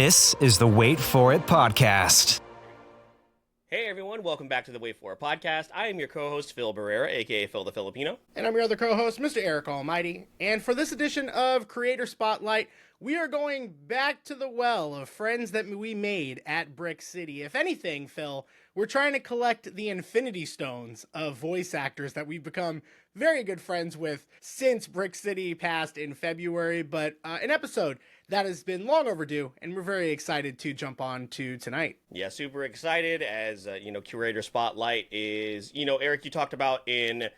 This is the Wait For It podcast. Hey everyone, welcome back to the Wait For It podcast. I am your co-host Phil Barrera, aka Phil the Filipino. And I'm your other co-host, Mr. Eric Almighty. And for this edition of Creator Spotlight, we are going back to the well of friends that we made at Brick City. If anything, Phil, we're trying to collect the infinity stones of voice actors that we've become very good friends with since Brick City passed in February, but an episode that has been long overdue, and we're very excited to jump on to tonight. Yeah, super excited as, Curator Spotlight is, Eric, you talked about in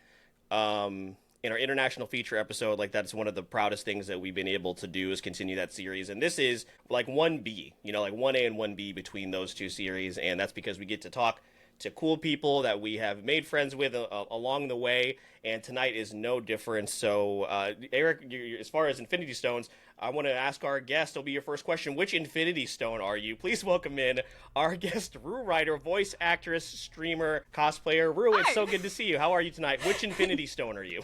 our international feature episode, like that's one of the proudest things that we've been able to do is continue that series. And this is like 1B, like 1A and 1B between those two series. And that's because we get to talk to cool people that we have made friends with along the way. And tonight is no different. So, Eric, as far as Infinity Stones, I want to ask our guest, it'll be your first question, which Infinity Stone are you? Please welcome in our guest, Roo Ryder, voice actress, streamer, cosplayer. Roo, it's so good to see you. How are you tonight? Which Infinity Stone are you?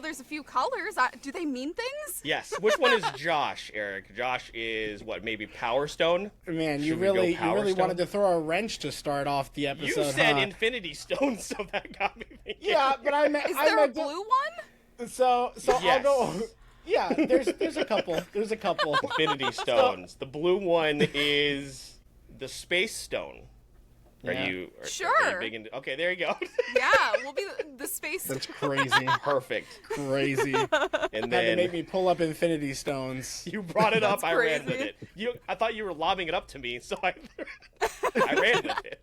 There's a few colors. Do they mean things? Yes. Which one is Josh, Eric? Josh is, maybe Power Stone? Man, you really wanted to throw a wrench to start off the episode. You said Infinity Stone, so that got me thinking. Yeah, but I meant... Is there a blue one? So yes. I'll go... Yeah, there's a couple. There's a couple. Infinity Stones. The blue one is the Space Stone. Yeah. Are you big into... Okay, there you go. Yeah, we'll be the space. That's crazy. Perfect. Crazy. And Had to then make me pull up Infinity Stones. you brought it up. That's I ran with crazy. it. I thought you were lobbing it up to me, so I ran with it.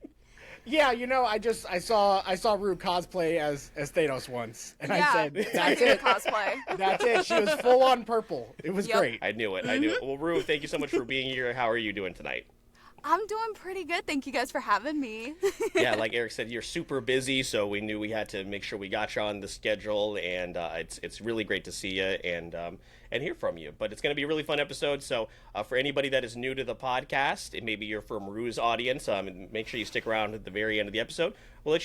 Yeah, I saw Rue cosplay as Thanos once, and Yeah, I said, I "That's did it, cosplay. that's it." She was full on purple. It was Yep. great. I knew it. Well, Rue, thank you so much for being here. How are you doing tonight? I'm doing pretty good. Thank you guys for having me. Yeah, like Eric said, you're super busy, so we knew we had to make sure we got you on the schedule, and it's really great to see you and hear from you. But it's going to be a really fun episode, so for anybody that is new to the podcast, and maybe you're from Rue's audience, make sure you stick around at the very end of the episode. We'll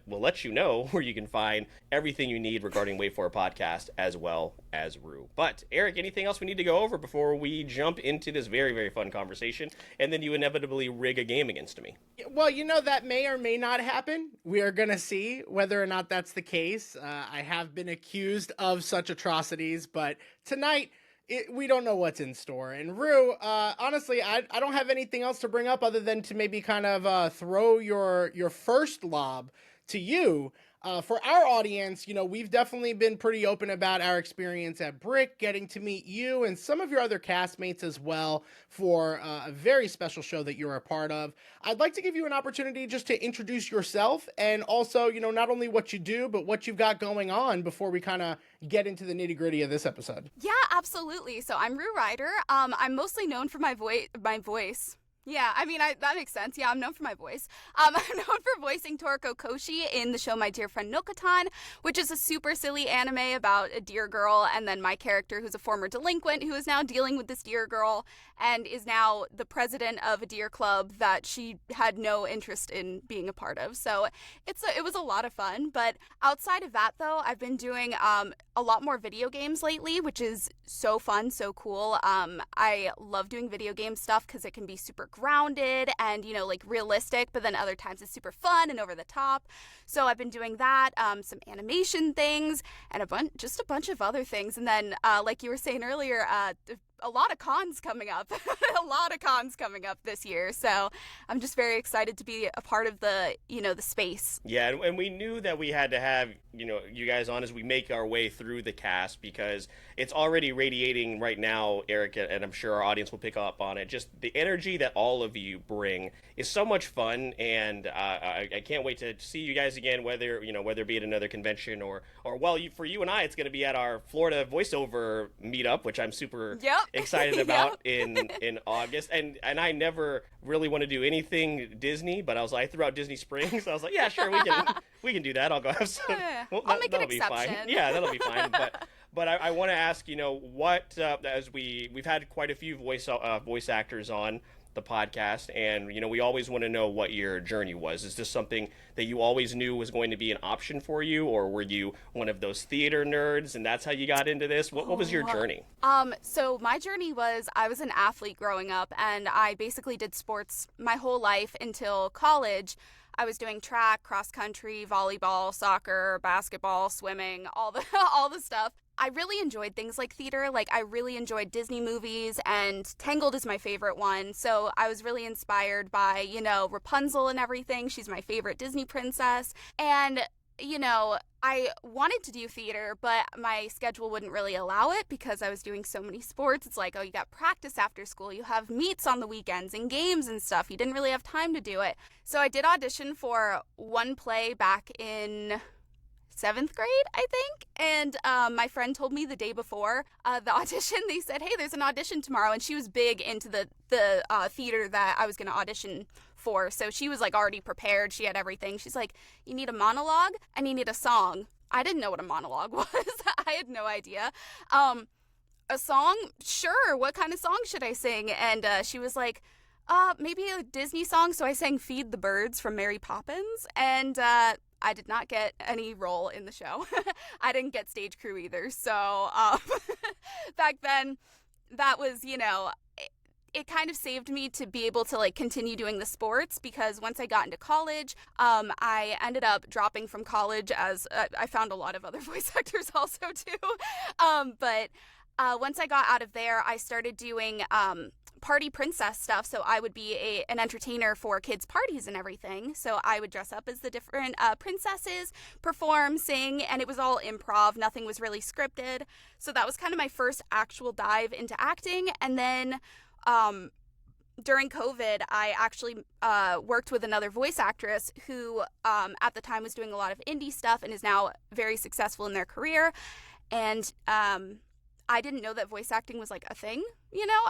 let you know where you can find everything you need regarding Wait For It podcast, as well as Rue. But Eric, anything else we need to go over before we jump into this very, very fun conversation, and then you inevitably rig a game against me? Well, that may or may not happen. We are gonna see whether or not that's the case. I have been accused of such atrocities, but tonight we don't know what's in store. And Rue, honestly, I don't have anything else to bring up other than to maybe kind of throw your first lob to you. For our audience, we've definitely been pretty open about our experience at Brick, getting to meet you and some of your other castmates as well for a very special show that you're a part of. I'd like to give you an opportunity just to introduce yourself and also, not only what you do, but what you've got going on before we kind of get into the nitty-gritty of this episode. Yeah, absolutely. So I'm Roo Ryder. I'm mostly known for my voice. Yeah, that makes sense. Yeah, I'm known for my voice. I'm known for voicing Torako Koshi in the show My Deer Friend Nokotan, which is a super silly anime about a deer girl, and then my character, who's a former delinquent, who is now dealing with this deer girl, and is now the president of a deer club that she had no interest in being a part of. So it was a lot of fun. But outside of that, though, I've been doing a lot more video games lately, which is so fun, so cool. I love doing video game stuff because it can be super grounded and, realistic, but then other times it's super fun and over the top. So I've been doing that, some animation things, and a bunch of other things. And then, like you were saying earlier, a lot of cons coming up. A lot of cons coming up this year. So I'm just very excited to be a part of the space. Yeah, and we knew that we had to have, you guys on as we make our way through the cast, because it's already radiating right now, Eric, and I'm sure our audience will pick up on it. Just the energy that all of you bring is so much fun, and I can't wait to see you guys again, whether it be at another convention or for you and I, it's going to be at our Florida voiceover meetup, which I'm super excited about in August. And I never really want to do anything Disney, but I threw out Disney Springs. I was like, yeah, sure, we can do that. I'll go have some. Well, I'll make an Fine. exception. Yeah, that'll be fine. But I want to ask, what as we've had quite a few voice actors on. the podcast, and we always want to know what your journey was. Is this something that you always knew was going to be an option for you, or were you one of those theater nerds and that's how you got into this? What was your journey? So my journey was, I was an athlete growing up, and I basically did sports my whole life until college. I was doing track, cross country, volleyball, soccer, basketball, swimming, all the all the stuff. I really enjoyed things like theater. Like, I really enjoyed Disney movies, and Tangled is my favorite one. So I was really inspired by, Rapunzel and everything. She's my favorite Disney princess. And, I wanted to do theater, but my schedule wouldn't really allow it because I was doing so many sports. It's like, oh, you got practice after school. You have meets on the weekends and games and stuff. You didn't really have time to do it. So I did audition for one play back in 7th grade, I think. And my friend told me the day before the audition, they said, hey, there's an audition tomorrow. And she was big into the theater that I was going to audition for. So she was like already prepared. She had everything. She's like, you need a monologue and you need a song. I didn't know what a monologue was. I had no idea. A song? Sure. What kind of song should I sing? And she was like, maybe a Disney song. So I sang Feed the Birds from Mary Poppins. And I did not get any role in the show. I didn't get stage crew either. So back then, that was, it kind of saved me to be able to like continue doing the sports, because once I got into college, I ended up dropping from college as I found a lot of other voice actors also too. But once I got out of there, I started doing party princess stuff. So I would be an entertainer for kids' parties and everything. So I would dress up as the different princesses, perform, sing, and it was all improv. Nothing was really scripted. So that was kind of my first actual dive into acting. And then during COVID, I actually worked with another voice actress who at the time was doing a lot of indie stuff and is now very successful in their career. And I didn't know that voice acting was like a thing,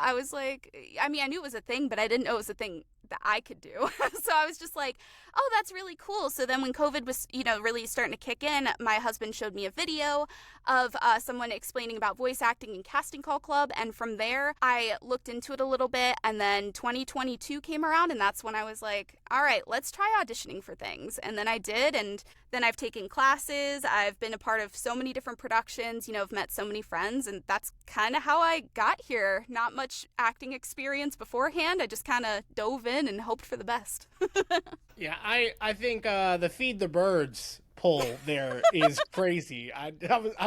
I was like, I knew it was a thing, but I didn't know it was a thing that I could do. So I was just like, oh, that's really cool. So then when COVID was, really starting to kick in, my husband showed me a video of someone explaining about voice acting and Casting Call Club. And from there, I looked into it a little bit. And then 2022 came around, and that's when I was like, all right, let's try auditioning for things. And then I did. And then I've taken classes. I've been a part of so many different productions, I've met so many friends. And that's kind of how I got here. Not much acting experience beforehand. I just kind of dove in and hoped for the best. Yeah, I think the Feed the Birds pull there is crazy. I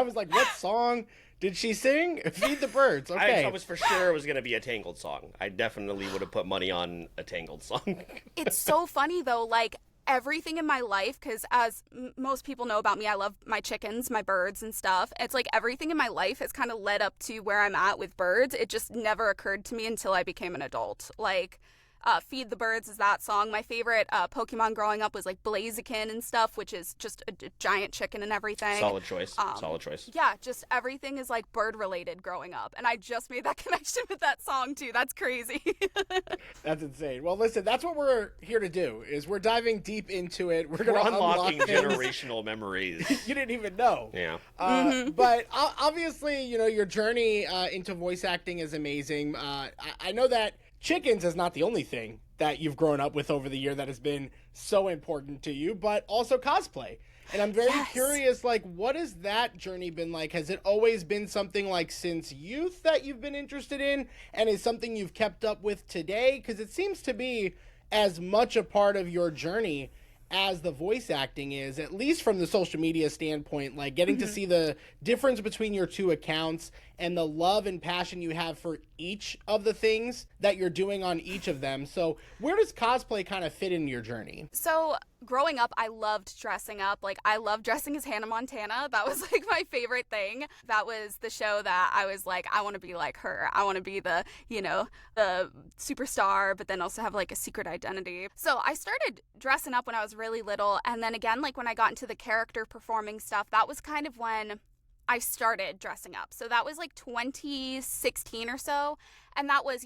was like, what song did she sing? Feed the Birds. Okay. I was for sure it was going to be a Tangled song. I definitely would have put money on a Tangled song. It's so funny though, like everything in my life, because as most people know about me, I love my chickens, my birds and stuff. It's like everything in my life has kind of led up to where I'm at with birds. It just never occurred to me until I became an adult. Like Feed the Birds is that song. My favorite Pokemon growing up was like Blaziken and stuff, which is just a giant chicken and everything. Solid choice. Solid choice. Yeah, just everything is like bird related growing up. And I just made that connection with that song too. That's crazy. That's insane. Well, listen, that's what we're here to do, is we're diving deep into it. We're unlocking generational memories. You didn't even know. Yeah. But obviously, your journey into voice acting is amazing. I know that chickens is not the only thing that you've grown up with over the year that has been so important to you, but also cosplay. And I'm very curious, like, what has that journey been like? Has it always been something like since youth that you've been interested in, and is something you've kept up with today? Because it seems to be as much a part of your journey as the voice acting is, at least from the social media standpoint, like getting to see the difference between your two accounts and the love and passion you have for each of the things that you're doing on each of them. So where does cosplay kind of fit in your journey? So growing up, I loved dressing up. Like, I loved dressing as Hannah Montana. That was like my favorite thing. That was the show that I was like, I want to be like her. I want to be the, the superstar, but then also have like a secret identity. So I started dressing up when I was really little. And then again, like when I got into the character performing stuff, that was kind of when I started dressing up. So that was like 2016 or so. And that was,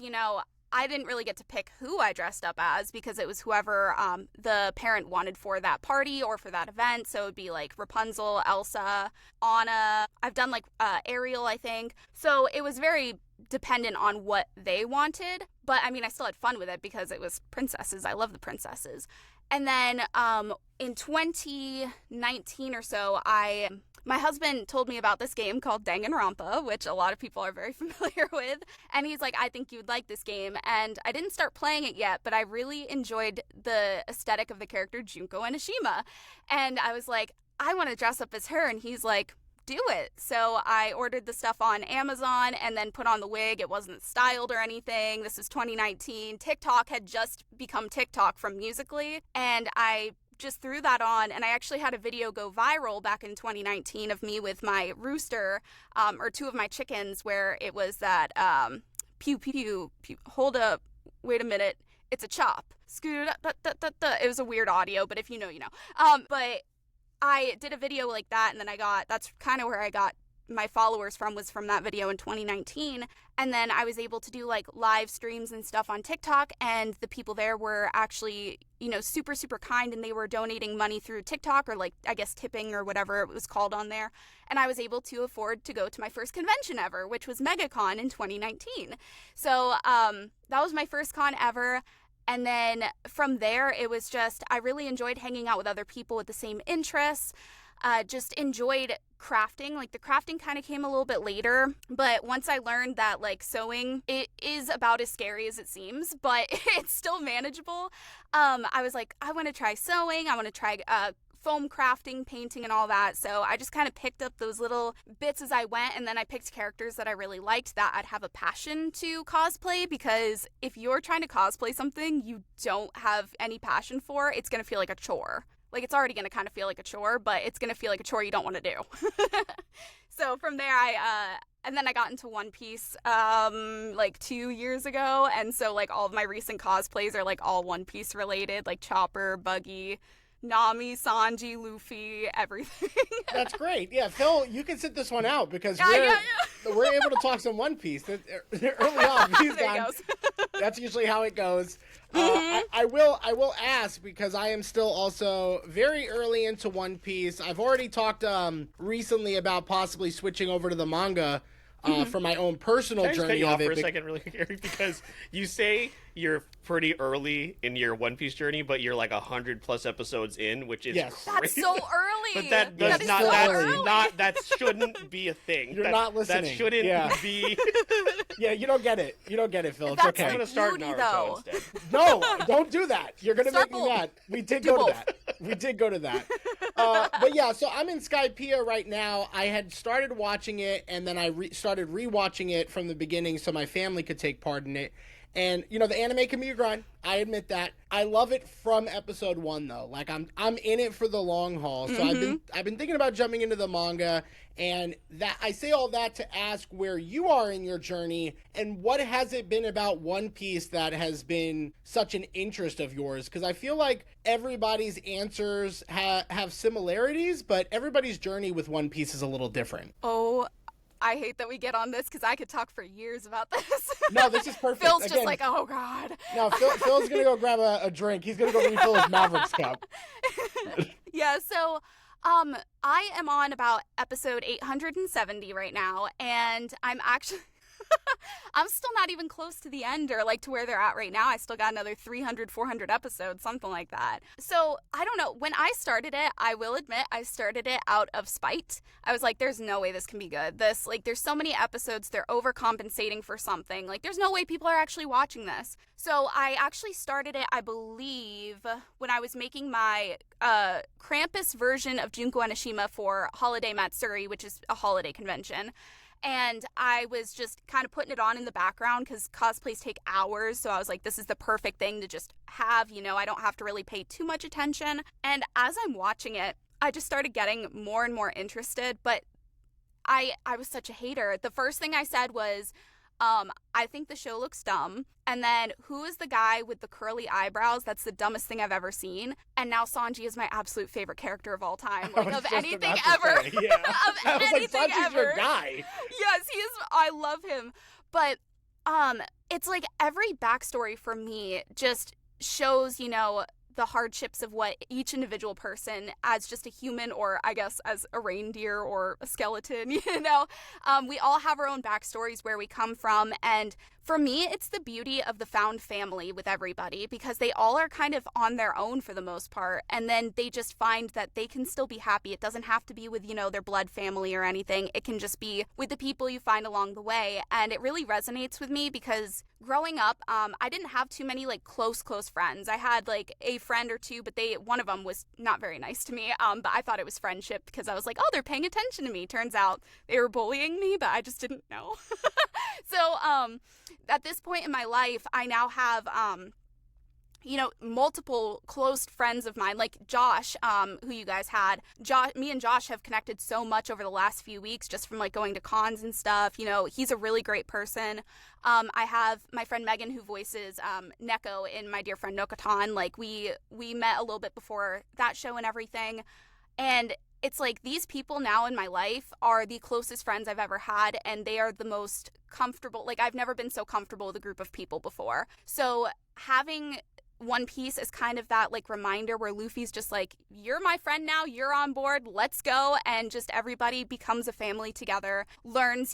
I didn't really get to pick who I dressed up as because it was whoever the parent wanted for that party or for that event. So it would be like Rapunzel, Elsa, Anna. I've done like Ariel, I think. So it was very dependent on what they wanted. But I mean, I still had fun with it because it was princesses. I love the princesses. And then in 2019 or so, my husband told me about this game called Danganronpa, which a lot of people are very familiar with. And he's like, I think you'd like this game. And I didn't start playing it yet, but I really enjoyed the aesthetic of the character Junko Enoshima. And I was like, I want to dress up as her. And he's like, do it. So I ordered the stuff on Amazon and then put on the wig. It wasn't styled or anything. This was 2019. TikTok had just become TikTok from Musical.ly. And I just threw that on, and I actually had a video go viral back in 2019 of me with my rooster, or two of my chickens, where it was that pew pew pew, hold up, wait a minute, it's a chop, scoot up, it was a weird audio, but if you know, you know. But I did a video like that, and then that's kind of where I got my followers was from that video in 2019. And then I was able to do like live streams and stuff on TikTok, and the people there were actually, you know, super, super kind, and they were donating money through TikTok, or like, I guess, tipping or whatever it was called on there. And I was able to afford to go to my first convention ever, which was MegaCon in 2019. So that was my first con ever. And then from there, it was just, I really enjoyed hanging out with other people with the same interests. Just enjoyed crafting. Like, the crafting kind of came a little bit later, but once I learned that like sewing, it is about as scary as it seems, but it's still manageable. I was like, I want to try sewing. I want to try foam crafting, painting, and all that. So I just kind of picked up those little bits as I went, and then I picked characters that I really liked that I'd have a passion to cosplay, because if you're trying to cosplay something you don't have any passion for, it's going to feel like a chore. Like, it's already going to kind of feel like a chore, but it's going to feel like a chore you don't want to do. So from there, and then I got into One Piece, like 2 years ago. And so, like, all of my recent cosplays are, like, all One Piece related, like Chopper, Buggy, Nami, Sanji, Luffy, everything. That's great. Yeah, Phil, you can sit this one out, because we're able to talk some One Piece. Early on, that's usually how it goes. I will ask, because I am still also very early into One Piece. I've already talked recently about possibly switching over to the manga for my own personal journey of it. For a second, really quick, because you say you're pretty early in your One Piece journey, but you're like 100+ episodes in, which is crazy. That's so early. But that shouldn't be a thing. You're not listening. That shouldn't be. Yeah, you don't get it. You don't get it, Phil. It's okay. I'm gonna start Naruto instead. No, don't do that. You're gonna make me mad. We did go to that. But yeah, so I'm in Skypiea right now. I had started watching it, and then I started rewatching it from the beginning so my family could take part in it. And, you know, the anime can be a grind. I admit that. I love it from episode 1, though. Like, I'm in it for the long haul. So I've been thinking about jumping into the manga, and that I say all that to ask where you are in your journey, and what has it been about One Piece that has been such an interest of yours? Because I feel like everybody's answers have similarities, but everybody's journey with One Piece is a little different. Oh, I hate that we get on this, because I could talk for years about this. No, this is perfect. Phil's just like, oh, God. No, Phil's going to go grab a drink. He's going to go refill his Mavericks cup. Yeah, so I am on about episode 870 right now, and I'm actually... I'm still not even close to the end, or like to where they're at right now. I still got another 300, 400 episodes, something like that. So I don't know. When I started it, I will admit I started it out of spite. I was like, there's no way this can be good. There's so many episodes, they're overcompensating for something. Like, there's no way people are actually watching this. So I actually started it, I believe, when I was making my Krampus version of Junko Enoshima for Holiday Matsuri, which is a holiday convention. And I was just kind of putting it on in the background, because cosplays take hours. So I was like, this is the perfect thing to just have, you know, I don't have to really pay too much attention. And as I'm watching it, I just started getting more and more interested. But I was such a hater. The first thing I said was, I think the show looks dumb. And then, who is the guy with the curly eyebrows? That's the dumbest thing I've ever seen. And now Sanji is my absolute favorite character of all time. Like, of anything ever. Say, yeah. Of anything like, Sanji's ever. Your guy. Yes, he is. I love him. But it's like every backstory for me just shows, you know, the hardships of what each individual person, as just a human, or I guess as a reindeer or a skeleton, you know, we all have our own backstories, where we come from. And For me, it's the beauty of the found family with everybody, because they all are kind of on their own for the most part, and then they just find that they can still be happy. It doesn't have to be with, their blood family or anything. It can just be with the people you find along the way, and it really resonates with me because growing up, I didn't have too many close friends. I had a friend or two, but one of them was not very nice to me. But I thought it was friendship because I was like, oh, they're paying attention to me. Turns out they were bullying me, but I just didn't know. So at this point in my life, I now have multiple close friends of mine, like Josh, who you guys had. Me and Josh have connected so much over the last few weeks, just from going to cons and stuff. He's a really great person. I have my friend Megan, who voices Neko in My Deer Friend Nokotan. We met a little bit before that show and everything, and it's these people now in my life are the closest friends I've ever had, and they are the most comfortable. I've never been so comfortable with a group of people before. So having One Piece is kind of that reminder where Luffy's just you're my friend now, you're on board, let's go, and just everybody becomes a family together, learns,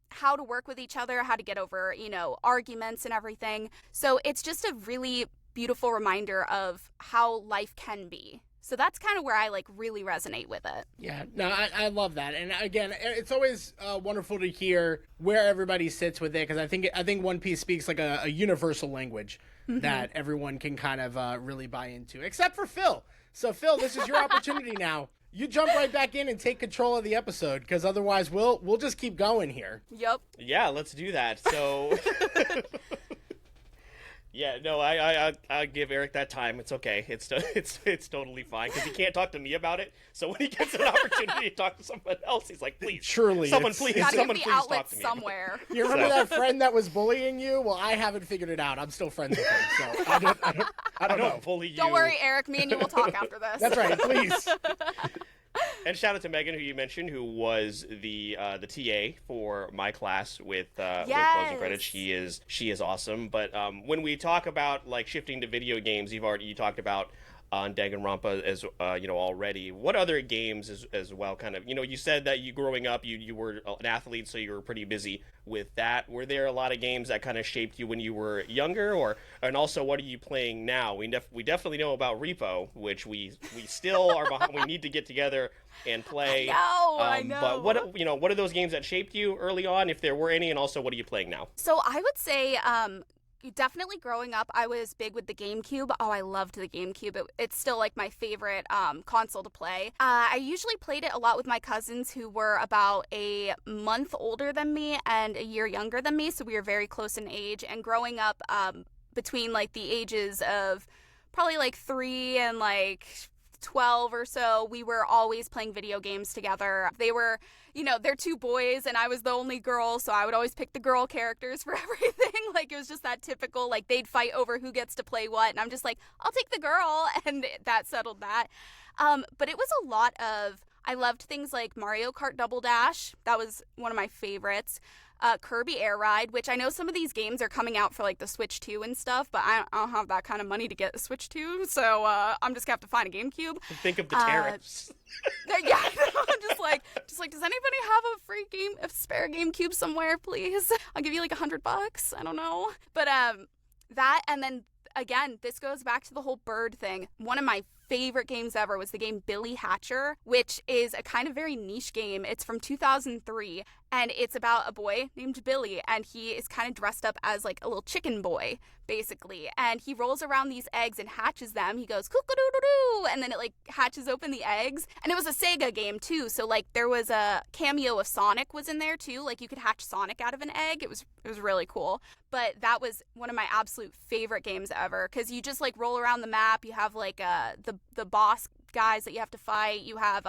how to work with each other, how to get over, arguments and everything. So it's just a really beautiful reminder of how life can be. So that's kind of where I really resonate with it. Yeah, no, I love that. And again, it's always wonderful to hear where everybody sits with it, because I think One Piece speaks a universal language that everyone can kind of really buy into, except for Phil. So Phil, this is your opportunity now. You jump right back in and take control of the episode, because otherwise we'll just keep going here. Yep. Yeah, let's do that. So yeah, no, I give Eric that time. It's okay. It's totally fine, because he can't talk to me about it. So when he gets an opportunity to talk to someone else, he's like, please, surely, someone please talk to me somewhere. You remember that friend that was bullying you? Well, I haven't figured it out. I'm still friends with him, so I don't know. Bully you. Don't worry, Eric. Me and you will talk after this. That's right. Please. And shout out to Megan, who you mentioned, who was the TA for my class with Closing Credits. She is awesome. But when we talk about shifting to video games, you talked about on Danganronpa as already. What other games as well? Kind of, you said that you growing up, you were an athlete, so you were pretty busy with that. Were there a lot of games that kind of shaped you when you were younger, and also what are you playing now? We definitely know about Repo, which we still are behind. We need to get together and play. I know. But what are those games that shaped you early on, if there were any, and also what are you playing now? So I would say definitely growing up, I was big with the GameCube. Oh, I loved the GameCube. It's still my favorite console to play. I usually played it a lot with my cousins, who were about a month older than me and a year younger than me, so we were very close in age. And growing up between the ages of probably 3 and 12 or so, we were always playing video games together. They were, they're two boys and I was the only girl, so I would always pick the girl characters for everything. It was just that typical, they'd fight over who gets to play what, and I'm just I'll take the girl, and that settled that. But it was a lot of, I loved things like Mario Kart Double Dash. That was one of my favorites. Kirby Air Ride, which I know some of these games are coming out for the Switch 2 and stuff, but I don't have that kind of money to get a Switch 2, so I'm just gonna have to find a GameCube. Think of the tariffs. Yeah, I'm just does anybody have a spare GameCube somewhere, please? I'll give you $100. I don't know, but that, and then again, this goes back to the whole bird thing. One of my favorite games ever was the game Billy Hatcher, which is a kind of very niche game. It's from 2003, and it's about a boy named Billy, and he is kind of dressed up as a little chicken boy, basically, and he rolls around these eggs and hatches them. He goes cook-a-doo-doo-doo, and then it hatches open the eggs. And it was a Sega game too, so there was a cameo of Sonic was in there too. You could hatch Sonic out of an egg. It was really cool. But that was one of my absolute favorite games ever, because you just roll around the map. You have the boss guys that you have to fight. You have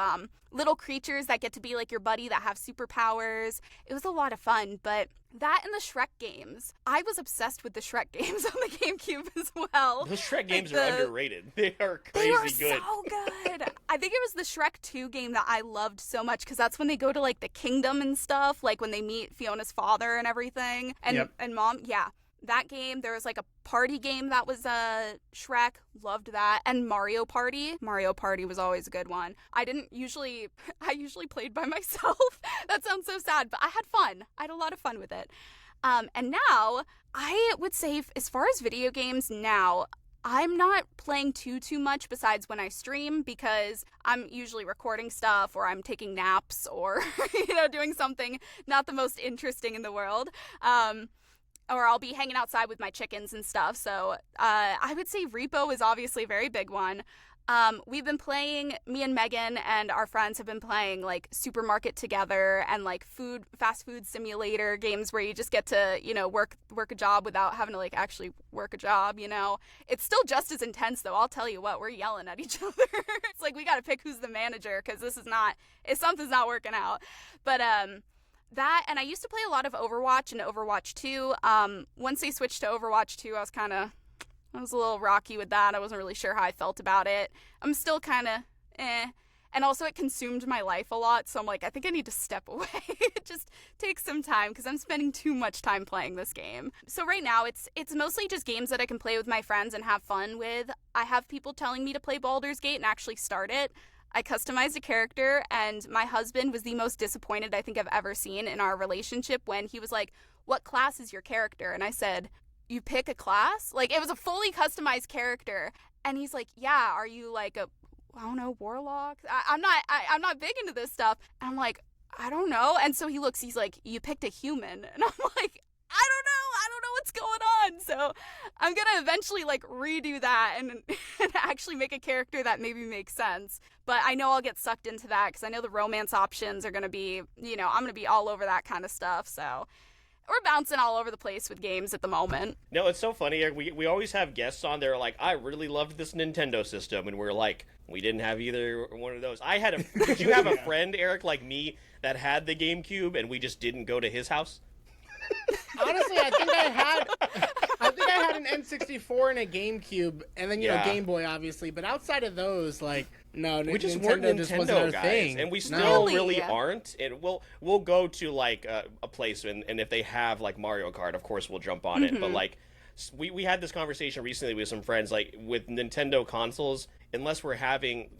little creatures that get to be your buddy that have superpowers. It was a lot of fun. But that and the Shrek games, I was obsessed with the Shrek games on the GameCube as well. Those Shrek games are underrated. They are crazy good. They were so good. I think it was the Shrek 2 game that I loved so much, because that's when they go to the kingdom and stuff, when they meet Fiona's father and everything, and mom. Yeah. That game, there was a party game that was Shrek, loved that, and Mario Party was always a good one. I usually played by myself. That sounds so sad, but I had fun. I had a lot of fun with it. And now, I would say, as far as video games now, I'm not playing too much besides when I stream, because I'm usually recording stuff, or I'm taking naps, or, doing something not the most interesting in the world. Or I'll be hanging outside with my chickens and stuff. So I would say Repo is obviously a very big one. We've been playing, me and Megan and our friends have been playing like Supermarket together, and like fast food simulator games where you just get to, work a job without having to like actually work a job, It's still just as intense though. I'll tell you what, we're yelling at each other. It's like we got to pick who's the manager, because if something's not working out. But that, and I used to play a lot of Overwatch and Overwatch 2. Once they switched to Overwatch 2, I was a little rocky with that. I wasn't really sure how I felt about it. I'm still kind of And also it consumed my life a lot, so I'm like, I think I need to step away. Just take some time, because I'm spending too much time playing this game. So right now, it's mostly just games that I can play with my friends and have fun with. I have people telling me to play Baldur's Gate and actually start it. I customized a character, and my husband was the most disappointed I think I've ever seen in our relationship when he was like, "What class is your character?" And I said, "You pick a class?" Like, it was a fully customized character. And he's like, "Yeah, are you like warlock?" I'm not big into this stuff. And I'm like, "I don't know." And so he's like, "You picked a human." And I'm like, I don't know what's going on. So I'm going to eventually like redo that and actually make a character that maybe makes sense. But I know I'll get sucked into that, because I know the romance options are going to be, I'm going to be all over that kind of stuff. So we're bouncing all over the place with games at the moment. No, it's so funny, Eric. We always have guests on there like, "I really loved this Nintendo system," and we're like, we didn't have either one of those. Did you have a friend, Eric, like me, that had the GameCube and we just didn't go to his house? Honestly, I think I had an N64 and a GameCube, and then Game Boy, obviously. But outside of those, like, no, we just Nintendo weren't Nintendo just wasn't our guys, thing. and we still really aren't. And we'll go to like a place, and if they have like Mario Kart, of course we'll jump on it. But like, we had this conversation recently with some friends, like with Nintendo consoles, unless we're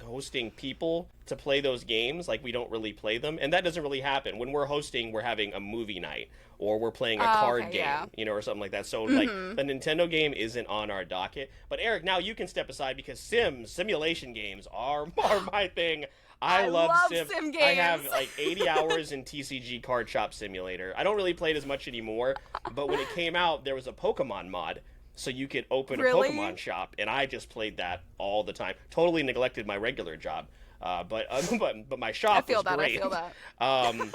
hosting people to play those games, like we don't really play them, and that doesn't really happen. When we're hosting, we're having a movie night, or we're playing a card game, or something like that. So like the Nintendo game isn't on our docket. But Eric, now you can step aside, because simulation games are my thing. I love sim games. I have like 80 hours in TCG Card Shop Simulator. I don't really play it as much anymore, but when it came out, there was a Pokemon mod, so you could open a Pokemon shop, and I just played that all the time. Totally neglected my regular job, but my shop was great. I feel that.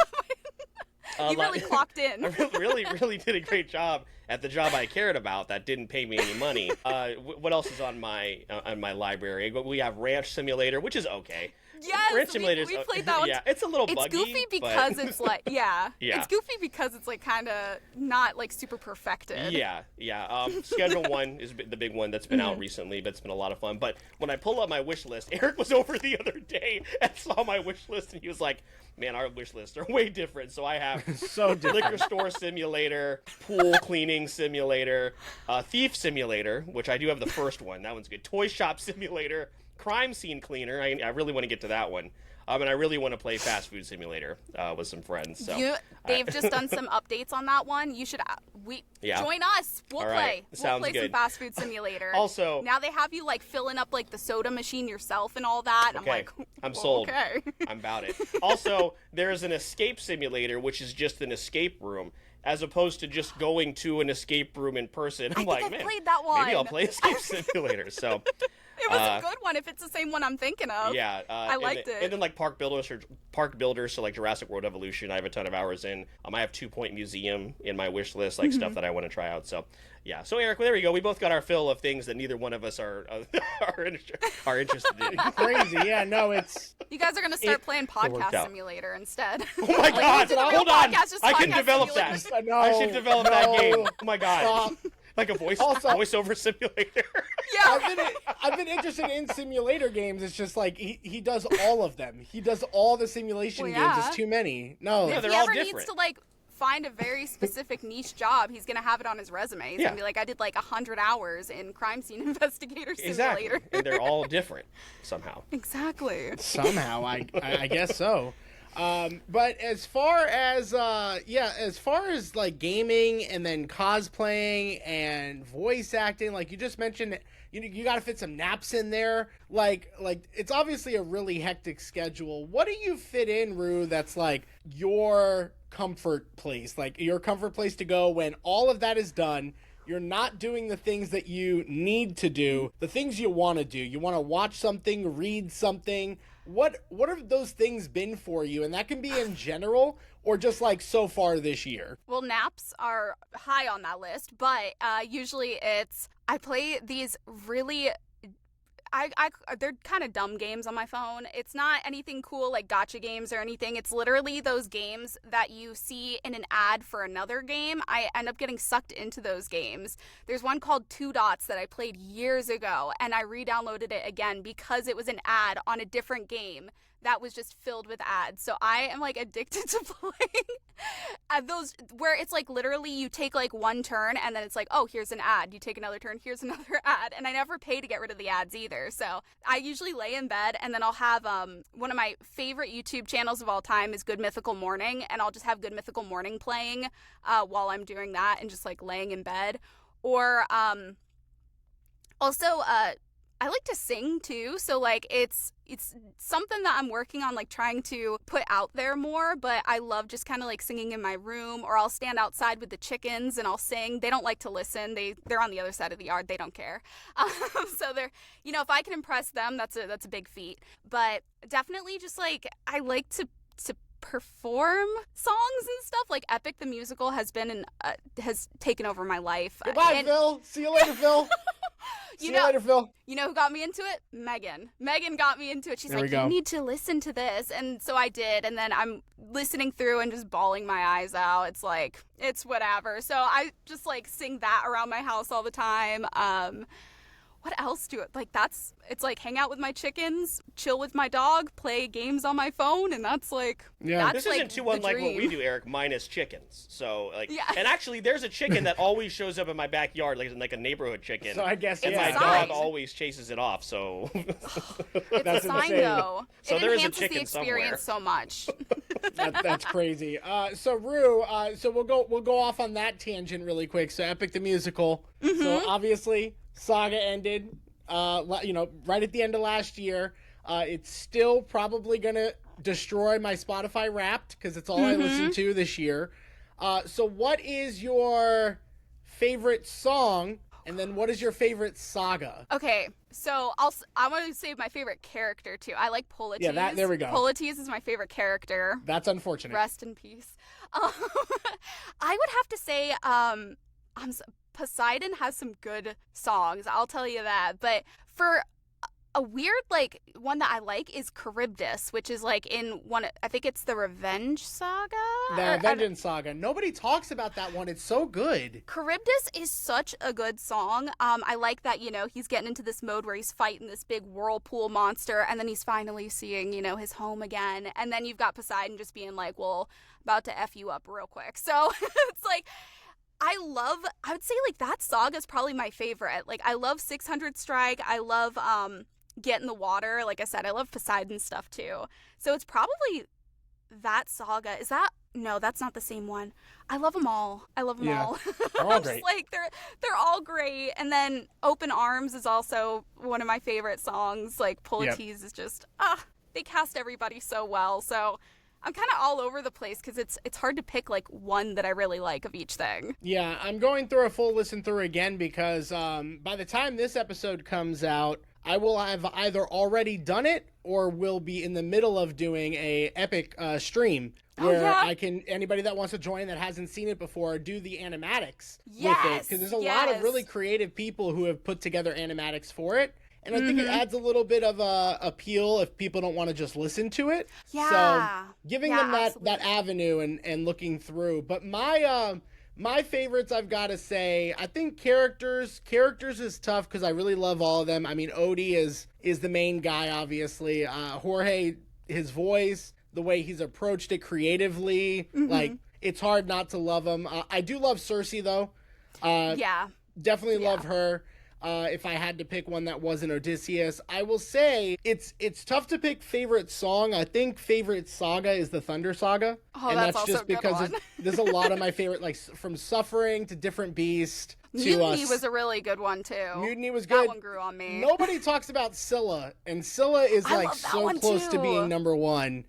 You really clocked in. I really did a great job at the job I cared about that didn't pay me any money. What else is on my library? We have Ranch Simulator, which is okay. Yes, Ranch Simulator, we played that one. Yeah, it's a little buggy. It's goofy because it's like, it's goofy because it's like kind of not like super perfected. Yeah. Schedule 1 is the big one that's been out recently, but it's been a lot of fun. But when I pull up my wish list, Eric was over the other day and saw my wish list, and he was like, "Man, our wish lists are way different." So I have liquor store simulator, pool cleaning simulator, thief simulator, which I do have the first one. That one's good. Toy shop simulator, crime scene cleaner. I really want to get to that one. And I really want to play fast food simulator with some friends. So they've just done some updates on that one. You should join us. We'll play. We'll play some fast food simulator. Also, now they have you like filling up like the soda machine yourself and all that. Okay. I'm like, I'm sold. Okay. I'm about it. Also, there's an escape simulator, which is just an escape room, as opposed to just going to an escape room in person. I'm like, man, played that one. Maybe I'll play Escape Simulator. So it was a good one if it's the same one I'm thinking of. Yeah, I liked it. And then like Park Builders, so like Jurassic World Evolution, I have a ton of hours in. I have 2 Point Museum in my wish list, like stuff that I want to try out. So yeah, so Eric, well, there we go. We both got our fill of things that neither one of us are interested in. Crazy, yeah. No, it's. You guys are gonna start playing Podcast Simulator instead. Oh my God! Hold on, I can develop simulator. that. No, I should develop that game. Oh my God! Stop. Like a voiceover simulator. Yeah. I've been interested in simulator games. It's just like he does all of them. He does all the simulation games. It's too many. No. Yeah, if he ever needs to like find a very specific niche job, he's gonna have it on his resume. He's gonna be like, I did like 100 hours in crime scene investigator simulator. Exactly. And they're all different somehow. Exactly. Somehow, I guess so. But as far as like gaming and then cosplaying and voice acting, like you just mentioned, you got to fit some naps in there. Like it's obviously a really hectic schedule. What do you fit in, Roo, that's like your comfort place, like your comfort place to go when all of that is done? You're not doing the things that you need to do, the things you want to do. You want to watch something, read something. What have those things been for you? And that can be in general or just like so far this year. Well, naps are high on that list, but usually I play these really they're kind of dumb games on my phone. It's not anything cool like gacha games or anything. It's literally those games that you see in an ad for another game. I end up getting sucked into those games. There's one called Two Dots that I played years ago, and I re-downloaded it again because it was an ad on a different game that was just filled with ads. So I am like addicted to playing those where it's like literally you take like one turn and then it's like, oh, here's an ad. You take another turn, here's another ad. And I never pay to get rid of the ads either. So I usually lay in bed and then I'll have one of my favorite YouTube channels of all time is Good Mythical Morning, and I'll just have Good Mythical Morning playing while I'm doing that and just like laying in bed. Or also I like to sing too, so like it's something that I'm working on, like trying to put out there more, but I love just kind of like singing in my room, or I'll stand outside with the chickens and I'll sing. They don't like to listen. They're on the other side of the yard. They don't care. So they're, if I can impress them, that's a big feat. But definitely just like I like to perform songs and stuff. Like Epic the Musical has taken over my life. Goodbye, Phil. See you later, Phil. See you later, Phil. You know who got me into it? Megan. Megan got me into it. She's like, you need to listen to this. And so I did. And then I'm listening through and just bawling my eyes out. It's like, it's whatever. So I just like sing that around my house all the time. What else do it? Like it's like hang out with my chickens, chill with my dog, play games on my phone, and that's like, this isn't too unlike what we do, Eric, minus chickens. So like, and actually there's a chicken that always shows up in my backyard, like a neighborhood chicken. So I guess, and my dog always chases it off. So it's a sign though. So it enhances the experience so much. That's crazy. So Roo, so we'll go off on that tangent really quick. So Epic the Musical. Mm-hmm. So obviously Saga ended, right at the end of last year. It's still probably going to destroy my Spotify Wrapped because it's all I listen to this year. So what is your favorite song, and then what is your favorite saga? Okay, so I want to say my favorite character too. I like Polites. Yeah, there we go. Polites is my favorite character. That's unfortunate. Rest in peace. I would have to say, Poseidon has some good songs, I'll tell you that. But for a weird, like, one that I like is Charybdis, which is, like, in one, I think it's the Revenge Saga? The Vengeance Saga. Nobody talks about that one. It's so good. Charybdis is such a good song. I like that, he's getting into this mode where he's fighting this big whirlpool monster, and then he's finally seeing, his home again. And then you've got Poseidon just being like, well, about to F you up real quick. So it's like, I would say, like, that saga is probably my favorite. Like, I love 600 Strike. I love Get in the Water. Like I said, I love Poseidon stuff, too. So it's probably that saga. No, that's not the same one. I love them all. They're all great. Like, they're all great. And then Open Arms is also one of my favorite songs. Like, Polites is just, they cast everybody so well. So I'm kind of all over the place because it's hard to pick like one that I really like of each thing. Yeah, I'm going through a full listen through again because by the time this episode comes out, I will have either already done it or will be in the middle of doing a Epic stream where I can, anybody that wants to join that hasn't seen it before, do the animatics with it. Because there's a lot of really creative people who have put together animatics for it. And I think it adds a little bit of appeal if people don't want to just listen to it. Yeah. So giving them that avenue and looking through. But my favorites, I've got to say, I think characters is tough because I really love all of them. I mean, Odie is the main guy, obviously. Jorge, his voice, the way he's approached it creatively, like, it's hard not to love him. I do love Cersei, though. Definitely love her. if I had to pick one that wasn't Odysseus. I will say it's tough to pick favorite song. I think favorite saga is the Thunder Saga. Oh, and that's that's also just a good because one. there's a lot of my favorite, like from Suffering to Different Beast to Mutiny was a really good one too. Mutiny was good. That one grew on me. Nobody talks about Scylla, and Scylla is I like love that so one, close to too. being number one.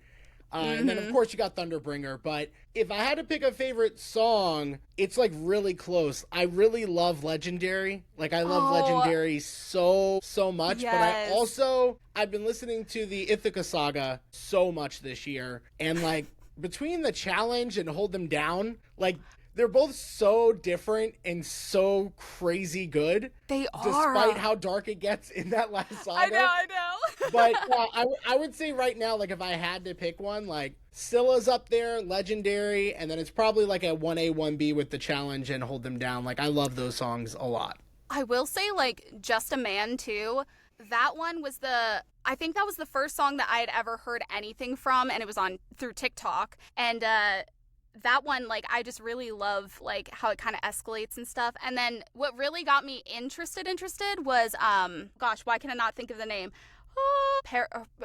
And then of course you got Thunderbringer, but if I had to pick a favorite song, it's like really close. I really love Legendary. Like I love Legendary so much, Yes. but I've been listening to the Ithaca Saga so much this year, and like between the challenge and Hold Them Down, like they're both so different and so crazy good. They are. Despite how dark it gets in that last saga. I know. But I would say right now, like if I had to pick one, like Scylla's up there, Legendary, and then it's probably like a 1A, 1B with the challenge and Hold Them Down. Like I love those songs a lot. I will say, like, Just a Man, too. That one was I think that was the first song that I had ever heard anything from, and it was through TikTok. And, that one, like, I just really love, like, how it kind of escalates and stuff. And then what really got me interested was, gosh, why can I not think of the name?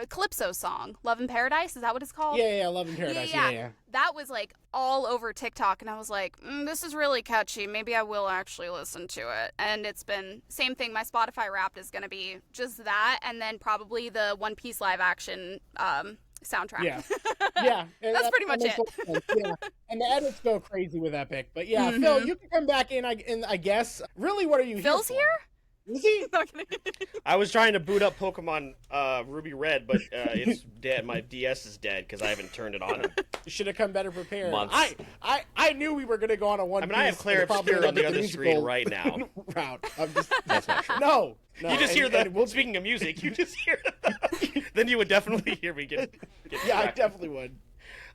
Calypso song, Love in Paradise, is that what it's called? Yeah, Love in Paradise, yeah. That was like all over TikTok, and I was like, this is really catchy, maybe I will actually listen to it. And it's been, same thing, my Spotify Wrapped is going to be just that, and then probably the One Piece live action soundtrack. Yeah. That's pretty much it. Yeah. And the edits go crazy with Epic. But yeah, Phil, you can come back in, I guess. Really, what are you Phil's here? here? Is he? I was trying to boot up Pokemon Ruby Red, but it's dead. My DS is dead because I haven't turned it on. You should have come better prepared. Months. I knew we were going to go on a One Piece. I have Claire Obscure on the other screen right now. Route. I'm just, That's not true. no. You just hear speaking of music, you just hear then you would definitely hear me get yeah, I definitely would.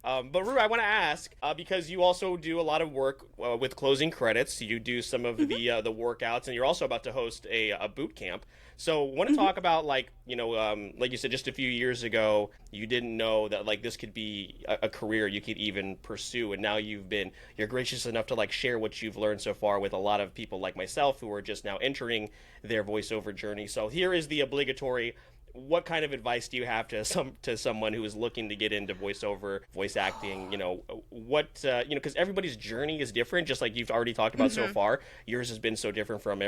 But Roo, I want to ask, because you also do a lot of work with closing credits. You do some of the workouts, and you're also about to host a boot camp. So I want to talk about, like, like you said, just a few years ago, you didn't know that, like, this could be a career you could even pursue. And now you're gracious enough to, like, share what you've learned so far with a lot of people like myself who are just now entering their voiceover journey. So here is the obligatory, what kind of advice do you have to someone who is looking to get into voiceover, voice acting? Because everybody's journey is different, just like you've already talked about so far. Yours has been so different from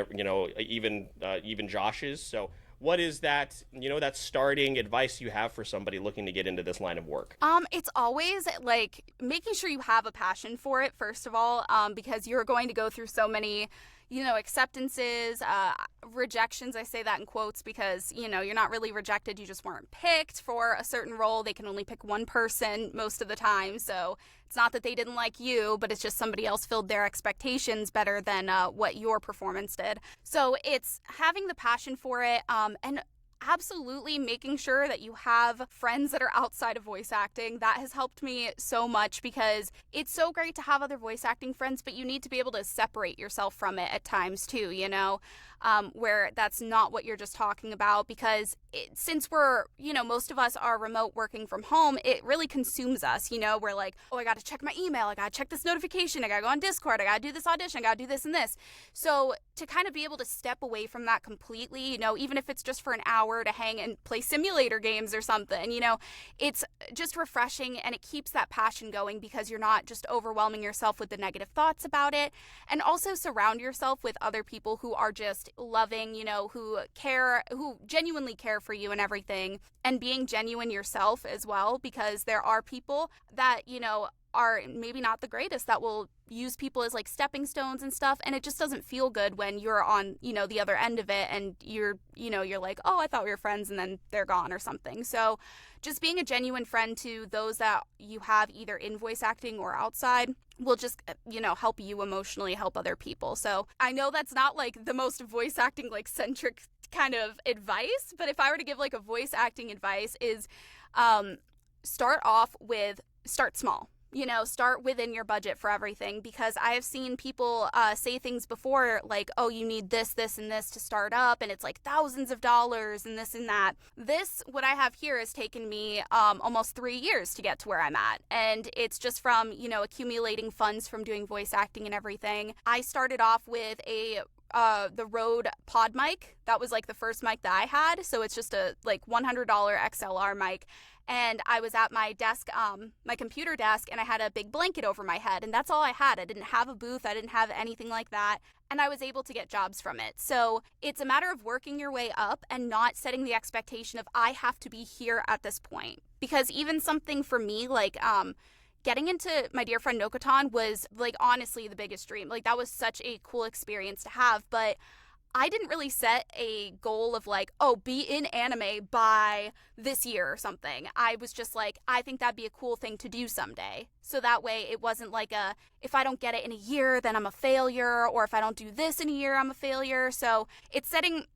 even Josh's. So what is that that starting advice you have for somebody looking to get into this line of work? It's always like making sure you have a passion for it, first of all, because you're going to go through so many acceptances, rejections. I say that in quotes because, you're not really rejected. You just weren't picked for a certain role. They can only pick one person most of the time. So it's not that they didn't like you, but it's just somebody else filled their expectations better than what your performance did. So it's having the passion for it, and absolutely making sure that you have friends that are outside of voice acting. That has helped me so much because it's so great to have other voice acting friends, but you need to be able to separate yourself from it at times too, where that's not what you're just talking about, because since we're, most of us are remote working from home, it really consumes us. We're like, oh, I got to check my email, I got to check this notification, I got to go on Discord, I got to do this audition, I got to do this and this. So to kind of be able to step away from that completely, even if it's just for an hour to hang and play simulator games or something, it's just refreshing, and it keeps that passion going because you're not just overwhelming yourself with the negative thoughts about it. And also surround yourself with other people who are just loving, who genuinely care for you and everything, and being genuine yourself as well, because there are people that, are maybe not the greatest, that will use people as like stepping stones and stuff, and it just doesn't feel good when you're on the other end of it, and you're like, oh, I thought we were friends, and then they're gone or something. So just being a genuine friend to those that you have either in voice acting or outside will just help you emotionally, help other people. So I know that's not like the most voice acting like centric kind of advice, but if I were to give like a voice acting advice is start small. Start within your budget for everything, because I have seen people say things before like, oh, you need this, this, and this to start up, and it's like thousands of dollars and this and that. What I have here has taken me almost 3 years to get to where I'm at, and it's just from, accumulating funds from doing voice acting and everything. I started off with a the Rode Pod mic. That was like the first mic that I had. So it's just a like $100 XLR mic. And I was at my desk, my computer desk, and I had a big blanket over my head. And that's all I had. I didn't have a booth. I didn't have anything like that. And I was able to get jobs from it. So it's a matter of working your way up and not setting the expectation of I have to be here at this point. Because even something for me, like getting into my Deer Friend Nokotan was like honestly the biggest dream. Like that was such a cool experience to have. But I didn't really set a goal of like, oh, be in anime by this year or something. I was just like, I think that'd be a cool thing to do someday. So that way it wasn't like if I don't get it in a year, then I'm a failure. Or if I don't do this in a year, I'm a failure. So it's setting,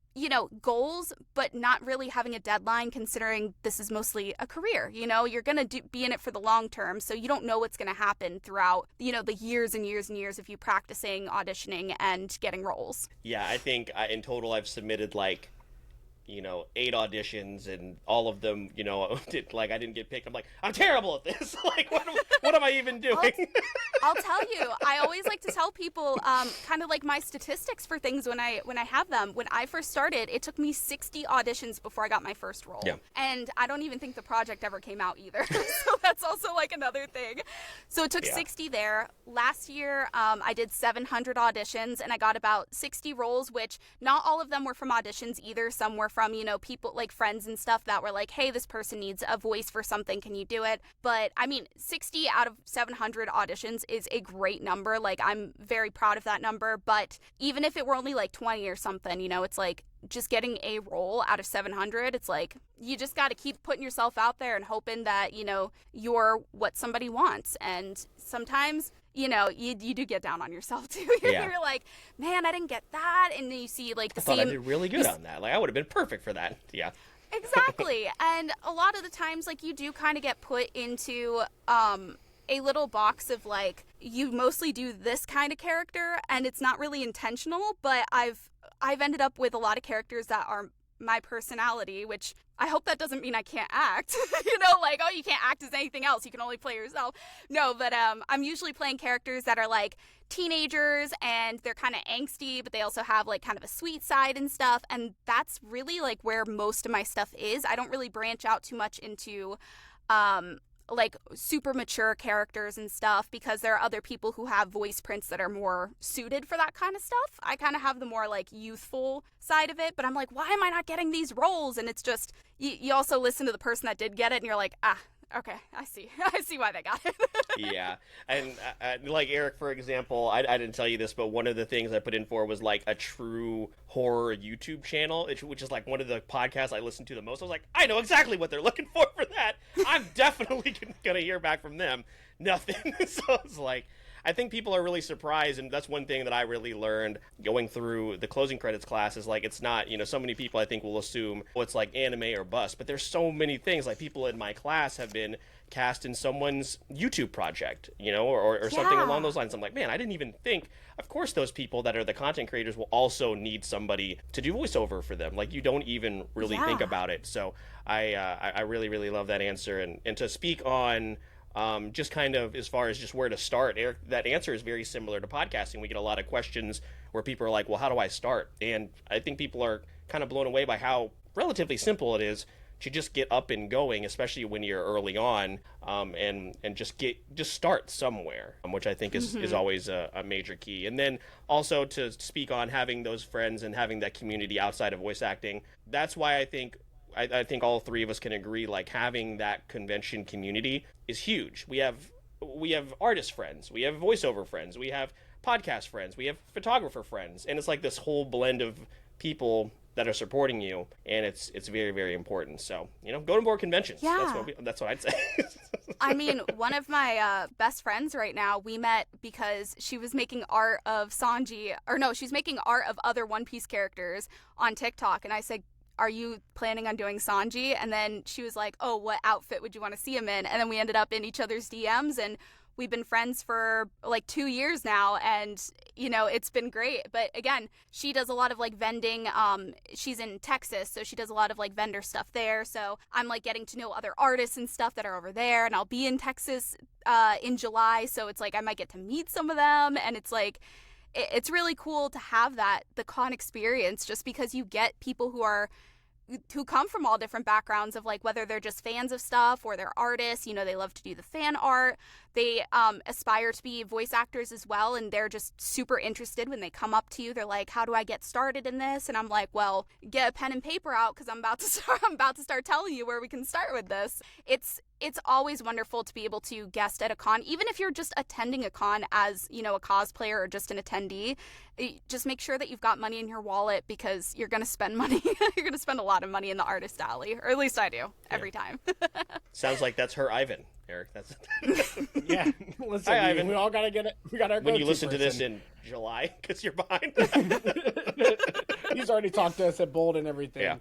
goals, but not really having a deadline considering this is mostly a career. You're going to be in it for the long term. So you don't know what's going to happen throughout, the years and years and years of you practicing, auditioning, and getting roles. Yeah, I think in total I've submitted like 8 auditions, and all of them, I didn't get picked. I'm like, I'm terrible at this. Like, what am I even doing? I'll tell you, I always like to tell people kind of like my statistics for things when I have them. When I first started, it took me 60 auditions before I got my first role. Yeah. And I don't even think the project ever came out either. So that's also like another thing. So it took 60 there. Last year, I did 700 auditions, and I got about 60 roles, which not all of them were from auditions either. Some were from, people like friends and stuff that were like, hey, this person needs a voice for something. Can you do it? But I mean, 60 out of 700 auditions is a great number. Like, I'm very proud of that number. But even if it were only like 20 or something, it's like just getting a role out of 700. It's like you just got to keep putting yourself out there and hoping that, you're what somebody wants. And sometimes, you do get down on yourself too. You're like, man, I didn't get that. And then you see like the I thought I did really good on that. Like, I would have been perfect for that. Yeah. Exactly. And a lot of the times, like, you do kind of get put into a little box of like, you mostly do this kind of character, and it's not really intentional, but I've ended up with a lot of characters that are my personality, which I hope that doesn't mean I can't act. Like, oh, you can't act as anything else. You can only play yourself. No, but I'm usually playing characters that are like teenagers, and they're kind of angsty, but they also have like kind of a sweet side and stuff. And that's really like where most of my stuff is. I don't really branch out too much into like super mature characters and stuff, because there are other people who have voice prints that are more suited for that kind of stuff. I kind of have the more like youthful side of it, but I'm like, why am I not getting these roles? And it's just, you also listen to the person that did get it, and you're like, okay, I see why they got it. Yeah, and like Eric, for example, I didn't tell you this, but one of the things I put in for was like a true horror YouTube channel, which is like one of the podcasts I listen to the most. I was like, I know exactly what they're looking for that. I'm definitely gonna hear back from them. Nothing. So it's like, I think people are really surprised, and that's one thing that I really learned going through the closing credits class is like, it's not, so many people I think will assume, well, it's like anime or bust, but there's so many things. Like, people in my class have been cast in someone's YouTube project, or something along those lines. I'm like, man, I didn't even think, of course those people that are the content creators will also need somebody to do voiceover for them. Like, you don't even really think about it. So I really, really love that answer. And to speak on just kind of as far as just where to start, Eric, that answer is very similar to podcasting. We get a lot of questions where people are like, well, how do I start? And I think people are kind of blown away by how relatively simple it is to just get up and going, especially when you're early on, and just start somewhere, which I think is always a major key. And then also to speak on having those friends and having that community outside of voice acting. That's why I think all three of us can agree, like, having that convention community is huge. We have artist friends, we have voiceover friends, we have podcast friends, we have photographer friends, and it's like this whole blend of people that are supporting you, and it's very, very important. So, go to more conventions. Yeah. That's what I'd say. I mean, one of my best friends right now, we met because she was making art of Sanji, or no, she's making art of other One Piece characters on TikTok, and I said, are you planning on doing Sanji? And then she was like, oh, what outfit would you want to see him in? And then we ended up in each other's DMs, and we've been friends for like 2 years now, and it's been great. But again, she does a lot of like vending. She's in Texas, so she does a lot of like vendor stuff there. So I'm like getting to know other artists and stuff that are over there, and I'll be in Texas in July, so it's like I might get to meet some of them, and it's like it's really cool to have the con experience, just because you get people who come from all different backgrounds of like whether they're just fans of stuff or they're artists, they love to do the fan art. They aspire to be voice actors as well, and they're just super interested when they come up to you. They're like, how do I get started in this? And I'm like, well, get a pen and paper out, because I'm about to start telling you where we can start with this. It's always wonderful to be able to guest at a con, even if you're just attending a con as, a cosplayer or just an attendee. Just make sure that you've got money in your wallet, because you're going to spend money. You're going to spend a lot of money in the artist alley, or at least I do every time. Sounds like that's her Ivan, Eric. That's yeah. Listen, Hi, Ivan. we all gotta get it. We got our when you go-to listen to this person. in July, because you're behind. He's already talked to us at Bold and everything.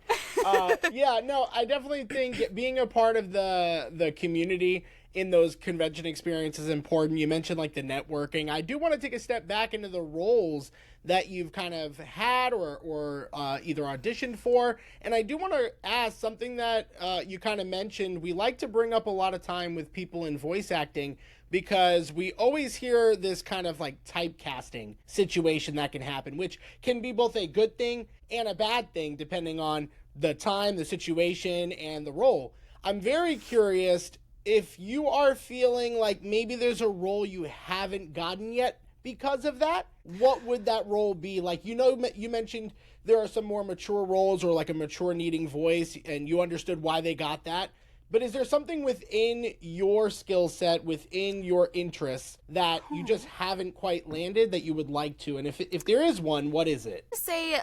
Yeah. No, I definitely think being a part of the community in those convention experiences is important. You mentioned like the networking. I do want to take a step back into the roles that you've kind of had or either auditioned for. And I do want to ask something that you kind of mentioned. We like to bring up a lot of time with people in voice acting, because we always hear this kind of like typecasting situation that can happen, which can be both a good thing and a bad thing, depending on the time, the situation, and the role. I'm very curious if you are feeling like maybe there's a role you haven't gotten yet because of that. What would that role be? Like, you mentioned there are some more mature roles, or like a mature needing voice, and you understood why they got that. But is there something within your skill set, within your interests, that you just haven't quite landed that you would like to? And if there is one, what is it? Say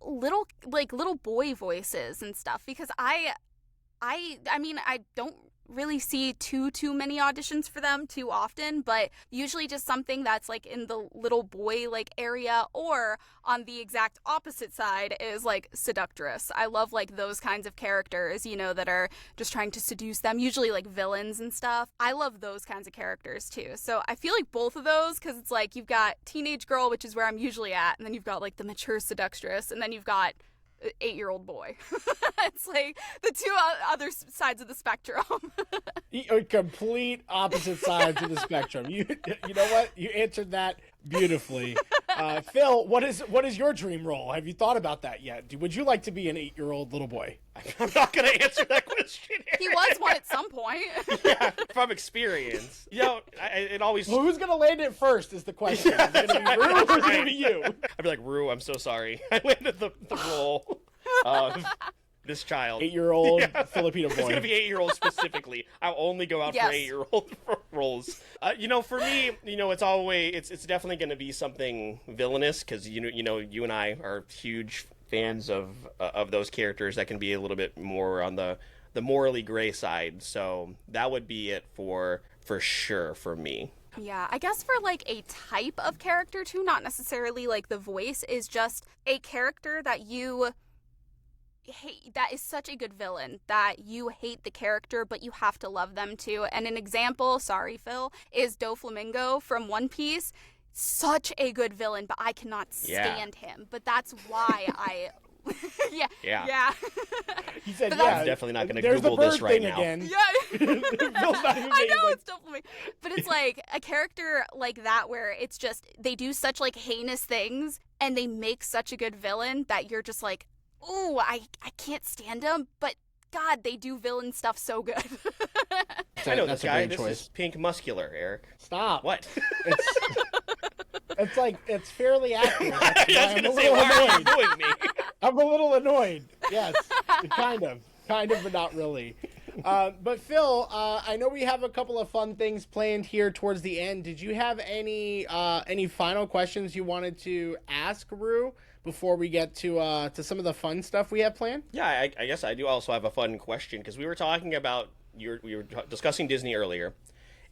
little boy voices and stuff, because I mean, I don't really see too many auditions for them too often, but usually just something that's like in the little boy like area, or on the exact opposite side is like seductress. I love like those kinds of characters, that are just trying to seduce them, usually like villains and stuff. I love those kinds of characters too. So I feel like both of those, because it's like you've got teenage girl, which is where I'm usually at, and then you've got like the mature seductress, and then you've got 8-year-old boy. It's like the two other sides of the spectrum. Complete opposite sides of the spectrum. You know what? You answered that beautifully. Phil, what is your dream role? Have you thought about that yet? Would you like to be an 8-year-old little boy? I'm not going to answer that question. He was one at some point. Yeah, from experience. It always... Well, who's going to land it first is the question. Is it going to be Roo, or is it going to be you? I'd be like, Roo, I'm so sorry. I landed the role of this child. 8-year-old Filipino boy. It's going to be 8-year-old specifically. I'll only go out for 8-year-old roles. For me, it's definitely going to be something villainous, because you and I are huge fans of those characters that can be a little bit more on the morally gray side. So that would be it for sure for me. Yeah, I guess for like a type of character too, not necessarily like the voice, is just a character that you hate, that is such a good villain that you hate the character but you have to love them too. And an example, sorry Phil, is Doflamingo from One Piece. Such a good villain, but I cannot stand him. But that's why I yeah. He said, I'm definitely not going to Google this right now. Again. Yeah. I know, like... it's Doflamingo. But it's like a character like that where it's just, they do such like heinous things and they make such a good villain that you're just like, ooh, I can't stand him, but God, they do villain stuff so good. I know that's this guy. a great This choice. is Pink Muscular, Eric. Stop. What? It's fairly accurate. I was going to say, why are you doing me? I'm a little annoyed. Yes, kind of, but not really. But Phil, I know we have a couple of fun things planned here towards the end. Did you have any final questions you wanted to ask Roo before we get to some of the fun stuff we have planned? Yeah, I guess I do also have a fun question, because we were talking about we were discussing Disney earlier,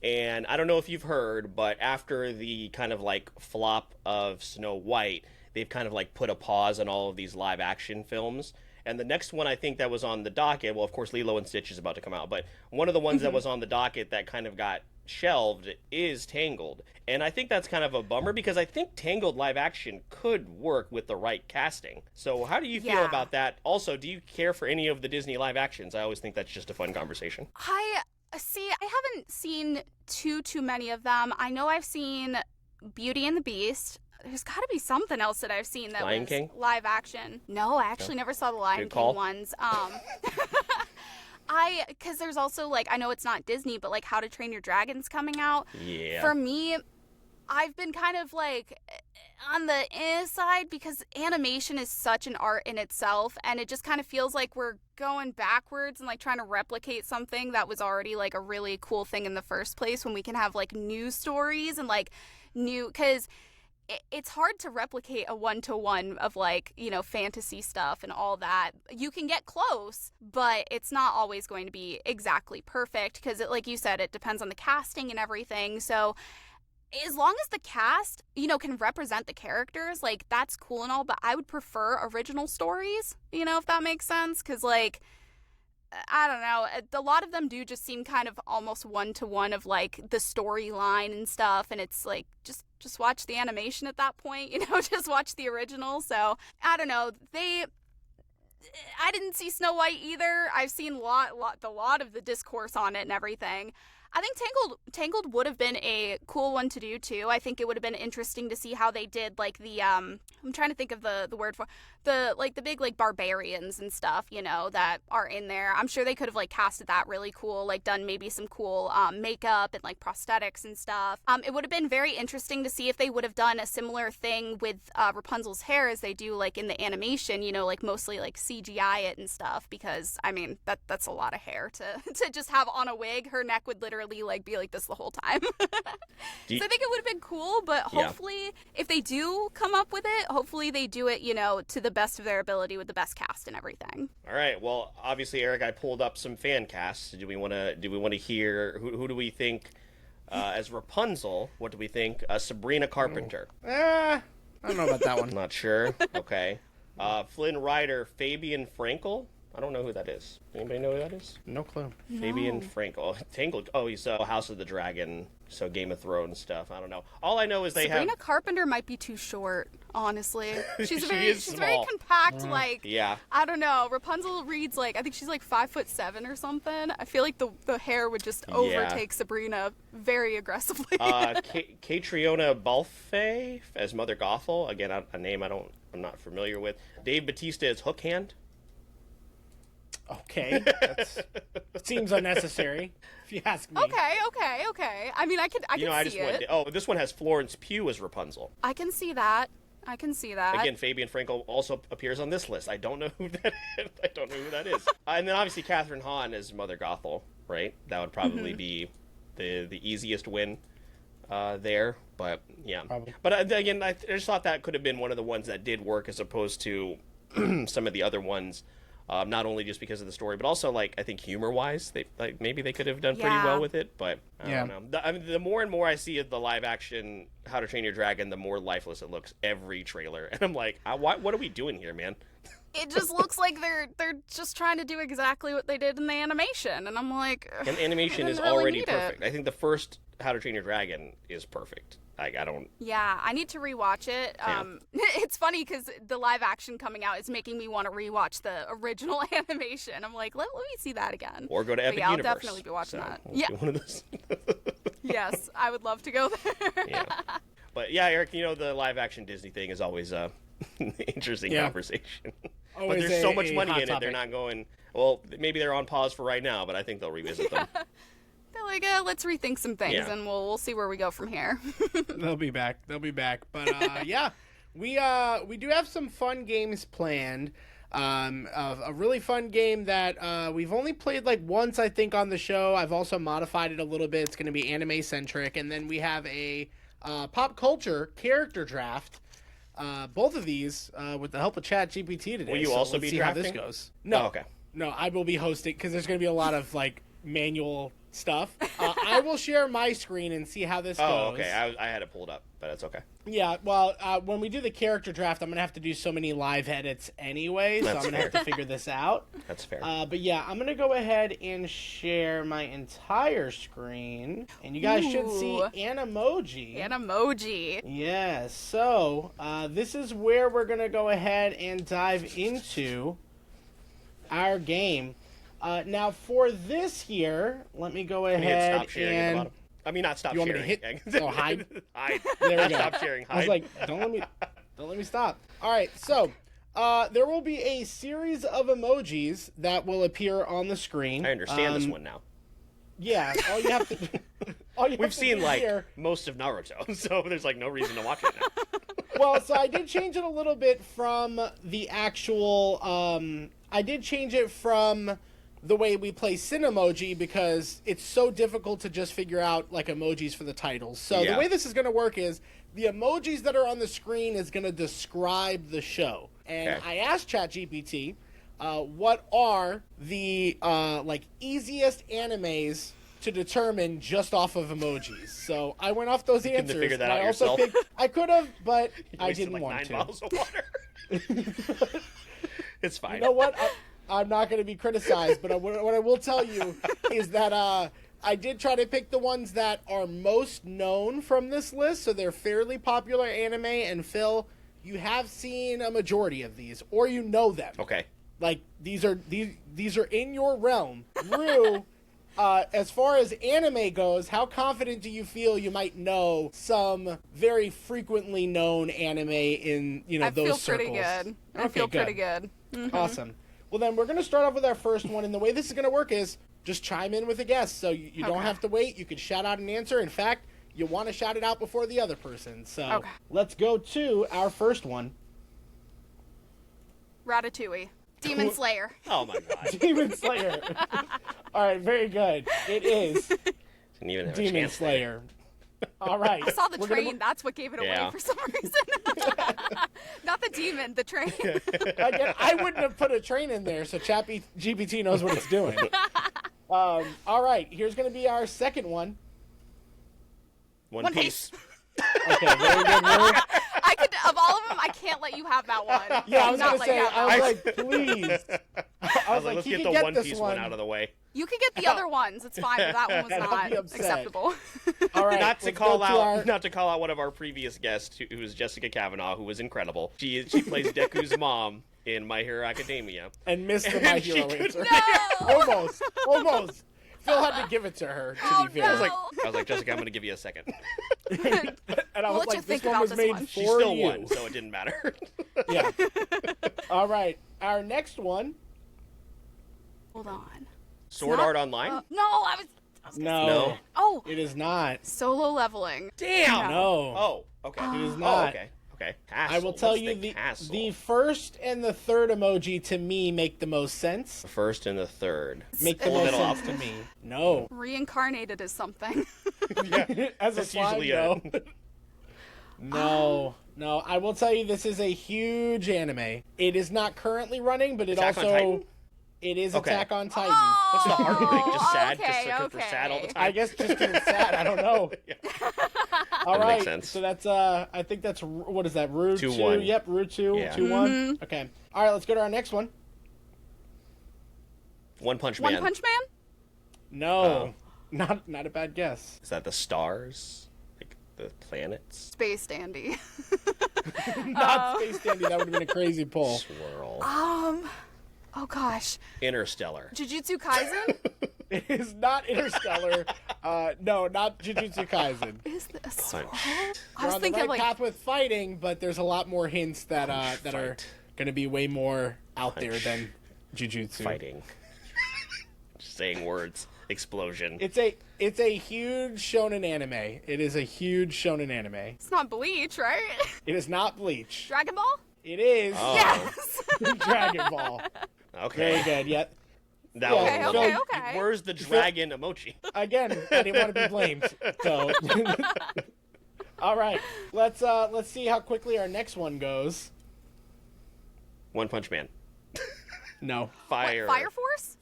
and I don't know if you've heard, but after the kind of like flop of Snow White, they've kind of like put a pause on all of these live action films. And the next one I think that was on the docket, well, of course, Lilo and Stitch is about to come out, but one of the ones that was on the docket that kind of got shelved is Tangled. And I think that's kind of a bummer, because I think Tangled live action could work with the right casting. So how do you feel about that? Also, do you care for any of the Disney live actions? I always think that's just a fun conversation. I haven't seen too many of them. I know I've seen Beauty and the Beast. There's got to be something else that I've seen that Lion was King? live action. No, I actually never saw the Lion Good King call. ones. Because there's also, like, I know it's not Disney, but, like, How to Train Your Dragon's coming out. Yeah. For me, I've been kind of, like, on the side because animation is such an art in itself, and it just kind of feels like we're going backwards and, like, trying to replicate something that was already, like, a really cool thing in the first place when we can have, like, new stories and, like, because it's hard to replicate a one-to-one of, like, you know, fantasy stuff and all that. You can get close, but it's not always going to be exactly perfect because, like you said, it depends on the casting and everything. So as long as the cast, you know, can represent the characters, like, that's cool and all, but I would prefer original stories, you know, if that makes sense, because, like, I don't know, a lot of them do just seem kind of almost one-to-one of, like, the storyline and stuff, and it's like, just watch the animation at that point, you know, just watch the original. So I don't know, I didn't see Snow White either. I've seen a lot of the discourse on it and everything. I think Tangled would have been a cool one to do too. I think it would have been interesting to see how they did, like, the I'm trying to think of the word for the big, like, barbarians and stuff, you know, that are in there. I'm sure they could have, like, casted that really cool, like, done maybe some cool makeup and, like, prosthetics and stuff. It would have been very interesting to see if they would have done a similar thing with Rapunzel's hair as they do, like, in the animation, you know, like, mostly, like, CGI it and stuff, because I mean that's a lot of hair to just have on a wig. Her neck would literally, like, be like this the whole time. So I think it would have been cool, but hopefully if they do come up with it, hopefully they do it, you know, to the best of their ability with the best cast and everything. All right. Well, obviously, Eric, I pulled up some fan casts. Do we want to hear who do we think as Rapunzel? What do we think? Sabrina Carpenter. I don't know about that one. Not sure. Okay. Flynn Rider, Fabian Frankel. I don't know who that is. Anybody know who that is? No clue. Fabian Frankel. Tangled. Oh, he's House of the Dragon, so Game of Thrones stuff. I don't know. All I know is Sabrina Carpenter might be too short, honestly. She's very compact, like, I don't know. Rapunzel reads, like, I think she's like 5'7" or something. I feel like the hair would just overtake Sabrina very aggressively. Catriona Balfe as Mother Gothel. Again, a name I'm not familiar with. Dave Bautista as Hook Hand. Okay, that seems unnecessary, if you ask me. Okay. I mean, I can see it. This one has Florence Pugh as Rapunzel. I can see that. Again, Fabian Frankel also appears on this list. I don't know who that is. And then obviously Catherine Hahn as Mother Gothel, right? That would probably be the easiest win there. But yeah. Probably. But again, I just thought that could have been one of the ones that did work as opposed to some of the other ones. Not only just because of the story, but also, like, I think humor-wise, maybe they could have done pretty well with it. But I don't know. The more and more I see of the live-action How to Train Your Dragon, the more lifeless it looks every trailer, and I'm like, what are we doing here, man? It just looks like they're just trying to do exactly what they did in the animation, and I'm like, and animation is already perfect. I think the first How to Train Your Dragon is perfect. I don't. Yeah, I need to rewatch it. It's funny because the live action coming out is making me want to rewatch the original animation. I'm like, let me see that again. Or go to Epic Universe. I'll definitely be watching that. Yeah, one of those. Yes, I would love to go there. But yeah, Eric, you know the live action Disney thing is always a interesting conversation. But there's so much money in it, they're not going. Well, maybe they're on pause for right now, but I think they'll revisit them. They're like, let's rethink some things, and we'll see where we go from here. They'll be back. But we do have some fun games planned. A really fun game that we've only played like once, I think, on the show. I've also modified it a little bit. It's going to be anime centric, and then we have a pop culture character draft. Both of these with the help of ChatGPT today. Will you also be drafting? How this goes. No, okay. No, I will be hosting because there's going to be a lot of like manual stuff. I will share my screen and see how this goes. Oh, okay. I had it pulled up, but it's okay. Yeah, well, when we do the character draft, I'm going to have to do so many live edits anyway, so I'm going to have to figure this out. That's fair. But yeah, I'm going to go ahead and share my entire screen, and you guys should see an emoji. An emoji. Yeah, so this is where we're going to go ahead and dive into our game. Now, for this here, let me go ahead and... I mean, not stop You want sharing. me to hit? Oh, hide. Hide. There we Not go. stop sharing. Hide. I was like, don't let me stop. All right, so there will be a series of emojis that will appear on the screen. I understand this one now. Yeah, all you have to. We've seen like here, most of Naruto, so there's like no reason to watch it now. well, so I did change it a little bit from the actual. I did change it from the way we play Cinemoji because it's so difficult to just figure out like emojis for the titles. So Yeah. the way this is going to work is the emojis that are on the screen is going to describe the show. And Okay. I asked ChatGPT, what are the like easiest animes to determine just off of emojis. So I went off those couldn't answers. figure that and out I also yourself? picked, I could have, but You I wasted, didn't like, want 9 to. bottles of water. It's fine. You know what? I'm not going to be criticized, but what I will tell you is that I did try to pick the ones that are most known from this list, so they're fairly popular anime. And Phil, you have seen a majority of these, or you know them. Okay. Like these are in your realm. Rue, as far as anime goes, how confident do you feel you might know some very frequently known anime in those circles? I feel pretty good. I feel pretty good. Mm-hmm. Awesome. Well, then we're going to start off with our first one, and the way this is going to work is just chime in with a guess. So you don't have to wait. You can shout out an answer. In fact, you want to shout it out before the other person. So let's go to our first one. Ratatouille. Demon Slayer. Oh my god. Demon Slayer. All right, very good. It is Didn't even have a Demon chance Slayer. All right. I saw the We're train. gonna- That's what gave it away Yeah. for some reason. Not the demon, the train. Again, I wouldn't have put a train in there, so GPT knows what it's doing. All right, here's going to be our second one. One Piece. Okay, very good, Rue. I could, of all of them, I can't let you have that one. Yeah, I was Not gonna let you say, have that I one. was like, please. I was like, let's he get can the One this Piece one out of the way. You could get the other ones. It's fine, but that one was And I'll not be upset. acceptable. All right, Not to let's call go to out, our- not to call out one of our previous guests, who was Jessica Kavanaugh, who was incredible. She plays Deku's mom in My Hero Academia. and missed the My And she Hero couldn't- answer. No! Almost. Phil had to give it to her, to Oh, be fair. no. I was like, Jessica, I'm going to give you a second. And I We'll was let you like, think this one about was this made one. for She still you. won, so it didn't matter. Yeah. All right, our next one. Hold on. Sword Art Online? No, I was No. No. Oh, It is not. solo leveling. Damn! No. Oh, okay. It is Oh, not. okay. Okay. I will Castle. tell What's you the castle? the first and the third emoji to me make the most sense. The first and the third. Make the Full most Metal sense to Alchemist. me. No. Reincarnated as something. As a That's slime, usually no. it. No. I will tell you this is a huge anime. It is not currently running, but it Attack on also Titan? it is Okay. Attack on Titan. What's the heartbreak? Just sad? Okay, just looking for sad all the okay. time? I guess just 'cause it's sad. I don't know. Yeah. All That right. makes sense. So that's I think that's what is that? Rue 2-1. Yep, Rue 2, Yeah. 2-1. Okay. All right, let's go to our next one. One Punch One Man. Punch Man? No. Oh. Not a bad guess. Is that the stars? Like the planets? Space Dandy. Not Space Dandy. That would have been a crazy pull. Swirl. Oh gosh. Interstellar. Jujutsu Kaisen? It is not Interstellar. No, not Jujutsu Kaisen. Is this? Punch. I We're was on the thinking right like path with fighting, but there's a lot more hints that that are fight. going to be way more out there Punch. than Jujutsu. Fighting. Just saying words. Explosion. It's a huge shonen anime. It is a huge shonen anime. it's not Bleach, right? It is not Bleach. Dragon Ball? It is Oh. Yes. Dragon Ball. Okay. Very good. Yet That Yeah, was okay, a little- okay, okay. Where's the dragon emoji? again, I didn't want to be blamed. So, all right, let's see how quickly our next one goes. One Punch Man. No, Fire. Fire Force?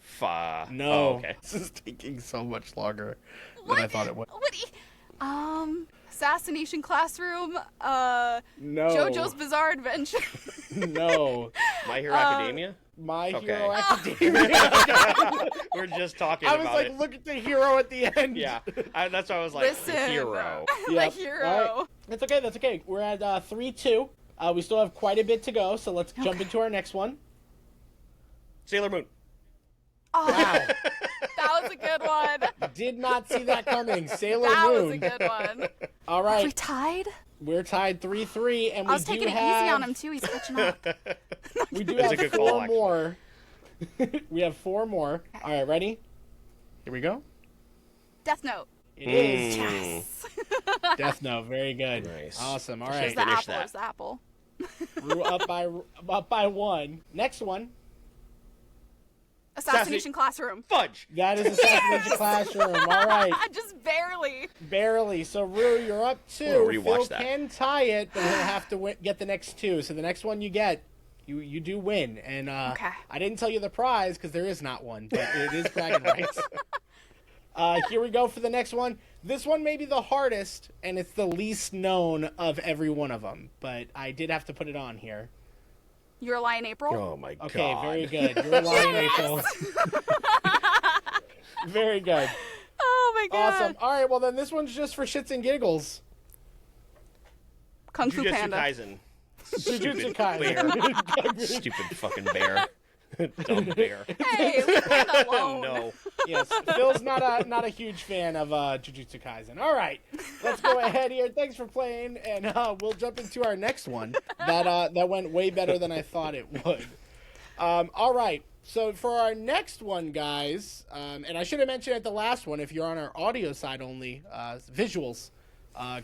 no. Oh, okay. This is taking so much longer than I thought it would. Assassination Classroom, No. JoJo's Bizarre Adventure. No. My Hero Academia? My Okay. Hero Academia. We're just talking I was about like, it. look at the hero at the end. Yeah. That's why I was like, Listen. hero. The Yep. hero. All right. That's okay. That's okay. We're at 3-2. We still have quite a bit to go, so let's jump into our next one. Sailor Moon. Oh, Wow. that was a good one. Did not see that coming. Sailor That Moon. was a good one. All Are we right, tied? we're tied 3-3, and I was we do taking it have easy on him too. He's catching up. we do That's a have good 4 call, actually. more. We have 4 more. All right, ready? Here we go. Death Note. It is Yes. Death Note. Very good. Nice. Awesome. All There's right. the Finish apple. that. There's the apple. Roo up by 1. Next one. Assassination Classroom. Fudge. That is Assassination Classroom. All right. Just barely. Barely. So, Rue, you're up 2. I'm gonna rewatch Phil that. can tie it, but he'll have to get the next 2. So the next one you get, you do win. And Okay. I didn't tell you the prize because there is not one, but it is bragging rights. Here we go for the next one. This one may be the hardest, and it's the least known of every one of them. But I did have to put it on here. You're a Lie in April. Oh my god. Okay, very good. You're lying, April. Very good. Oh my god. Awesome. All right, well then this one's just for shits and giggles. Kung Fu Jujutsu Panda. Kaisen. Jujutsu Stupid Kaisen. bear. Stupid fucking bear. Dumb bear. Hey, leave Panda alone. No. Yes, Phil's not a huge fan of Jujutsu Kaisen. All right, let's go ahead here. Thanks for playing, and we'll jump into our next one. That went way better than I thought it would. All right, so for our next one, guys, and I should have mentioned at the last one, if you're on our audio side only, visuals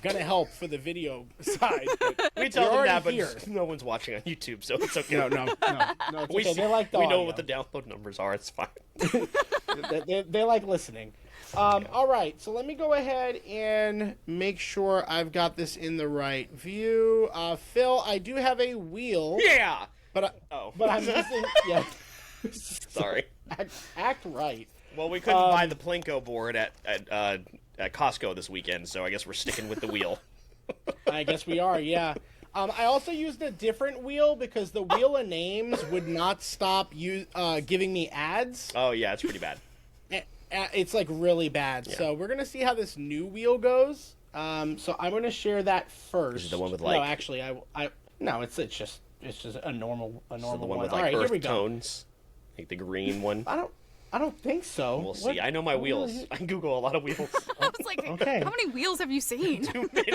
gonna help for the video side. But We tell you're them that, already but here. no one's watching on YouTube, so it's okay. No, it's We, okay. They like the we know audio. what the download numbers are. It's fine. They like listening. All right, so let me go ahead and make sure I've got this in the right view. Phil, I do have a wheel, Yeah. but Oh. I'm missing. Yeah, Sorry. act right. Well, we couldn't buy the Plinko board at Costco this weekend, so I guess we're sticking with the wheel. I guess we are. Yeah. I also used a different wheel because the wheel of names would not stop giving me ads. Oh yeah, it's pretty bad. It's like really bad. Yeah. So we're gonna see how this new wheel goes. So I'm gonna share that first. Is it the one with, No, like- actually, no, it's just a normal So the one. one with All like right, here earth we go. tones, like the green one. I don't think so. We'll see. What- I know my what wheels. is it? I can Google a lot of wheels. I was like, Okay. how many wheels have you seen?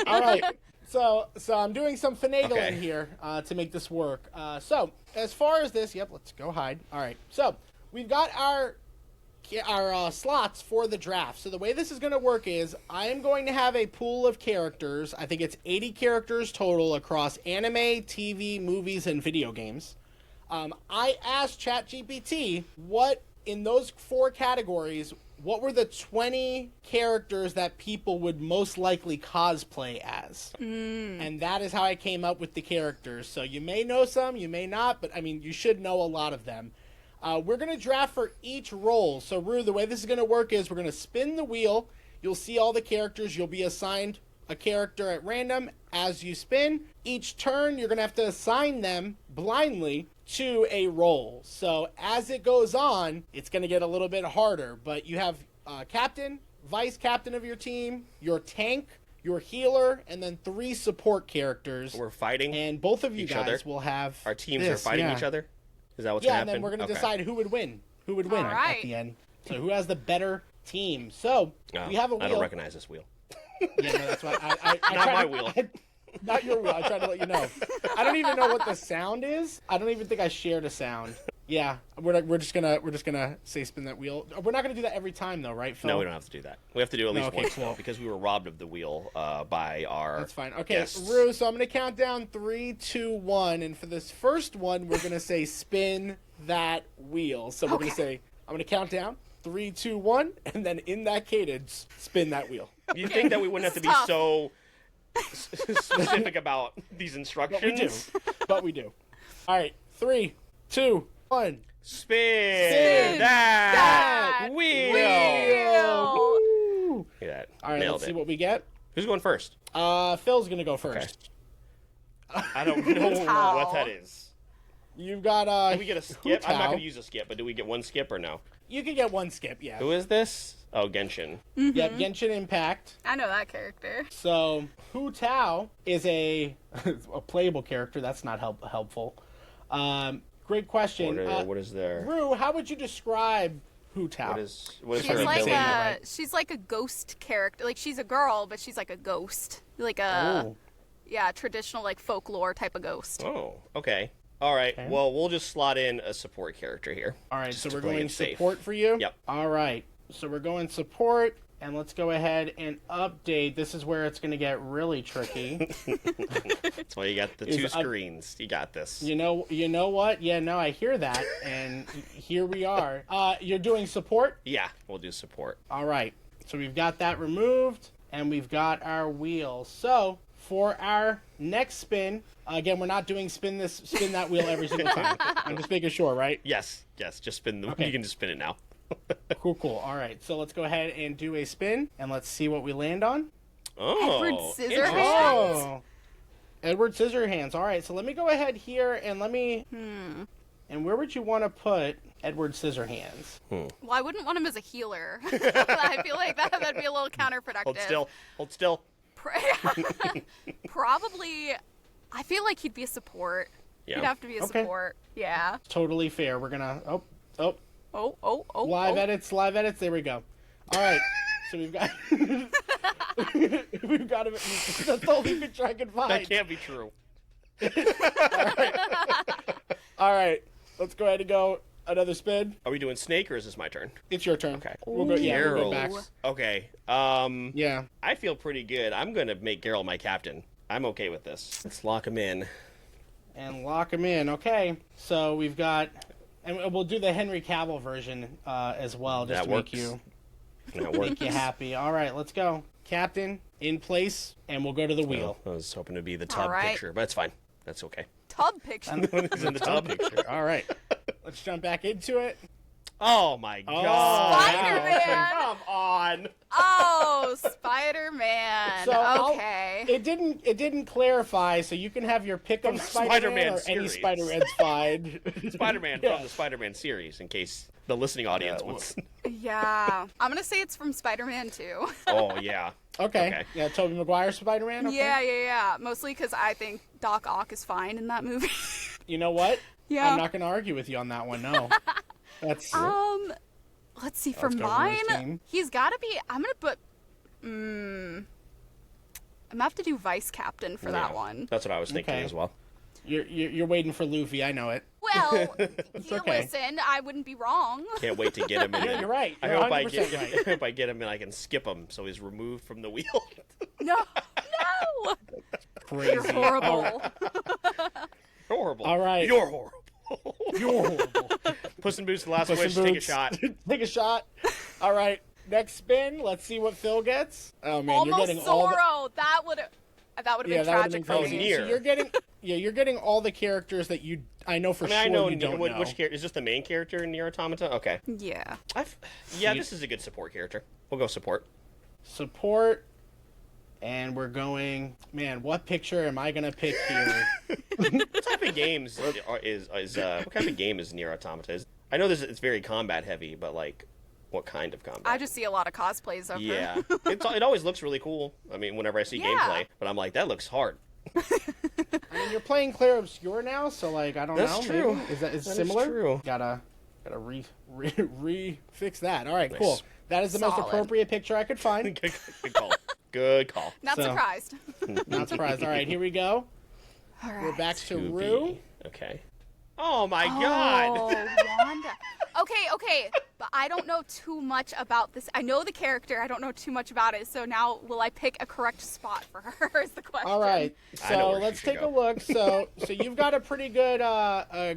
All right. So I'm doing some finagling Okay. here to make this work. So as far as this, let's go hide. All right. So we've got our slots for the draft. So the way this is going to work is I am going to have a pool of characters. I think it's 80 characters total across anime, TV, movies, and video games. I asked ChatGPT what in those 4 categories, what were the 20 characters that people would most likely cosplay as? And that is how I came up with the characters. So you may know some, you may not, but I mean, you should know a lot of them. We're going to draft for each role. So, Rue, the way this is going to work is we're going to spin the wheel. You'll see all the characters. You'll be assigned a character at random as you spin. Each turn, you're going to have to assign them blindly to a role. So, as it goes on, it's going to get a little bit harder. But you have captain, vice captain of your team, your tank, your healer, and then 3 support characters. We're fighting. And both of you each guys other? will have Our teams this, are fighting yeah. each other. Is that what's Yeah, gonna and happen? then we're going to Okay. decide who would win. Who would win All at right. the end. So who has the better team. So Oh, we have a wheel. I don't recognize this wheel. Yeah, no, that's why I Not tried my to- wheel. not your wheel. I tried to let you know. I don't even know what the sound is. I don't even think I shared a sound. Yeah, we're just gonna say spin that wheel. We're not gonna do that every time though, right, Phil? No, we don't have to do that. We have to do at least okay, once cool. though, because we were robbed of the wheel by our. That's fine. Okay, guests. Rue, so I'm going to count down 3, 2, 1. And for this first one, we're going to say spin that wheel. So we're going to say, I'm going to count down 3, 2, 1. And then in that cadence, spin that wheel. You think that we wouldn't have to be Tough. so specific about these But we do. instructions? But we do. All right, 3, 2, 1. Spin that wheel. Wheel. Look at that. All right, Nailed let's it. see what we get. Who's going first? Phil's going to go first. I don't know How? what that is. You've got Do we get a skip? I'm not Hu-Tao. going to use a skip, but do we get one skip or no? You can get one skip, yeah. Who is this? Oh, Genshin. Yeah, Genshin Impact. I know that character. So, Hu-Tao is a playable character. That's not helpful. Great question. What is there? Rue, how would you describe Hu Tao. What is She's her like ability? right. she's like a ghost character. Like she's a girl, but she's like a ghost. Like a traditional like folklore type of ghost. Oh, okay. All right. Okay. Well, we'll just slot in a support character here. All right, just so to we're play going it safe. support for you? Yep. All right, so we're going support, and let's go ahead and update. This is where it's going to get really tricky. That's why you got the two screens. You got this. You know what? Yeah, no, I hear that, and here we are. You're doing support? Yeah, we'll do support. All right, so we've got that removed, and we've got our wheel. So for our next spin, again, we're not doing spin that wheel every single time. I'm just making sure, right? Yes. Just spin the. Okay. You can just spin it now. Cool. All right, so let's go ahead and do a spin, and let's see what we land on. Oh, Edward Scissorhands? interesting. Oh, Edward Scissorhands. All right, so let me go ahead here and let me. And where would you want to put Edward Scissorhands? Well, I wouldn't want him as a healer. I feel like that'd be a little counterproductive. Hold still. Probably, I feel like he'd be a support. Yeah. He'd have to be a support. Yeah. Totally fair. We're gonna. Oh. Live edits. There we go. All right. So we've got. we've got. That's the only picture I can find. That can't be true. All right. Let's go ahead and go another spin. Are we doing Snake or is this my turn? It's your turn. Okay. We'll go back. Geralt. Okay. Yeah. I feel pretty good. I'm gonna make Geralt my captain. I'm okay with this. Let's lock him in. And lock him in. Okay. So we've got, and we'll do the Henry Cavill version as well, just That to works. make you That works. make you happy. All right, let's go. Captain in place, and we'll go to the wheel. I was hoping to be the tub right. picture, but it's fine. That's okay. Tub picture. He's in the tub picture. All right, let's jump back into it. Oh my god. Spider-Man. Come on. Oh, Spider-Man. So okay. It didn't clarify, so you can have your pick of From the Spider-Man or Spider-Man any series. Spider-Man's fine. Spider-Man Yeah. from the Spider-Man series, in case the listening audience wants. Yeah. I'm going to say it's from Spider-Man 2. Oh, yeah. Okay. Okay. Yeah, Tobey Maguire Spider-Man. Okay. Yeah. Mostly because I think Doc Ock is fine in that movie. You know what? Yeah. I'm not going to argue with you on that one. No. That's. Let's see, for Let's go mine, Bruce team. he's got to be, I'm going to put, I'm going to have to do vice captain for that Yeah. one. That's what I was thinking Okay. as well. You're waiting for Luffy. I know it. Well, you okay. listen, I wouldn't be wrong. Can't wait to get him in. Yeah, you're right. I You're hope I 100% get. right. I hope I get him and I can skip him so he's removed from the wheel. No. Crazy. You're horrible. Horrible. All right. You're horrible. You're horrible. Puss in Boots, the last Puss wish. in Take a Boots. shot. Take a shot. All right. Next spin. Let's see what Phil gets. Oh man, you're Almost getting all the. Zorro. That would have been that would've been tragic for crazy. me. Nier. So you're getting all the characters that I know for I mean, I sure know you don't know. which character is this the main character in Nier Automata? Okay. Yeah. Yeah, this is a good support character. We'll go support. Support. And we're going. Man, what picture am I gonna pick here? What type of games what kind of game is Nier Automata? I know it's very combat heavy, but like, what kind of combat? I just see a lot of cosplays of her. Yeah, it always looks really cool. I mean, whenever I see Yeah. gameplay, but I'm like, that looks hard. I mean, you're playing Claire Obscure now, so like I don't That's know. true. Maybe? Is that That is similar? true. Gotta fix that. All right, Nice. cool. That is the most Solid. appropriate picture I could find. Good call. Good call. Not So- surprised. Not surprised. All right, here we go. All right. We're back to To Rue. be. Okay. Oh my god. Oh, Wanda. Okay, but I don't know too much about this. I know the character. I don't know too much about it. So now, will I pick a correct spot for her? Is the question. All right, I know so where she let's should take go. a look. So you've got a pretty good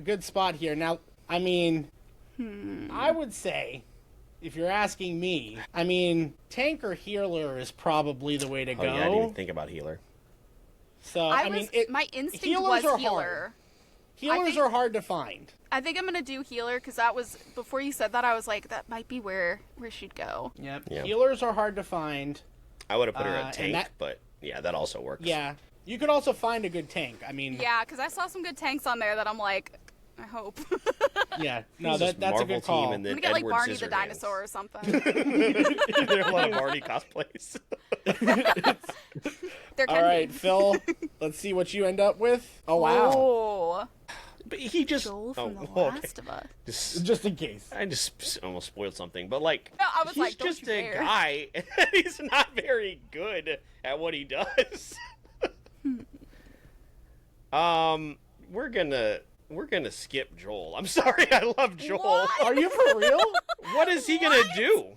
good spot here. Now, I mean, I would say, if you're asking me, I mean, tank or healer is probably the way to go. Oh yeah, I didn't even think about healer. So I mean, my instinct healers was are healer. hard. Healers think- are hard to find. I think I'm gonna do healer because that was before you said that. I was like, that might be where she'd go. Yep. Yeah. Healers are hard to find. I would have put her and at tank, that- but yeah, that also works. Yeah. You could also find a good tank. I mean, Yeah, because I saw some good tanks on there that I'm like, I hope. yeah. No, Who's this that's a Marvel good call. team and I'm then gonna get like Edward Barney the Scissorhands. dinosaur or something. There are a lot of Barney cosplays. There can All right, be. Phil. Let's see what you end up with. Oh wow. Oh. But he just Joel from The okay. Last of Us. Just in case. I just almost spoiled something, but like, No, I was he's like, don't just you a dare. guy, and he's not very good at what he does. We're gonna skip Joel. I'm sorry, I love Joel. What? Are you for real? What is he gonna do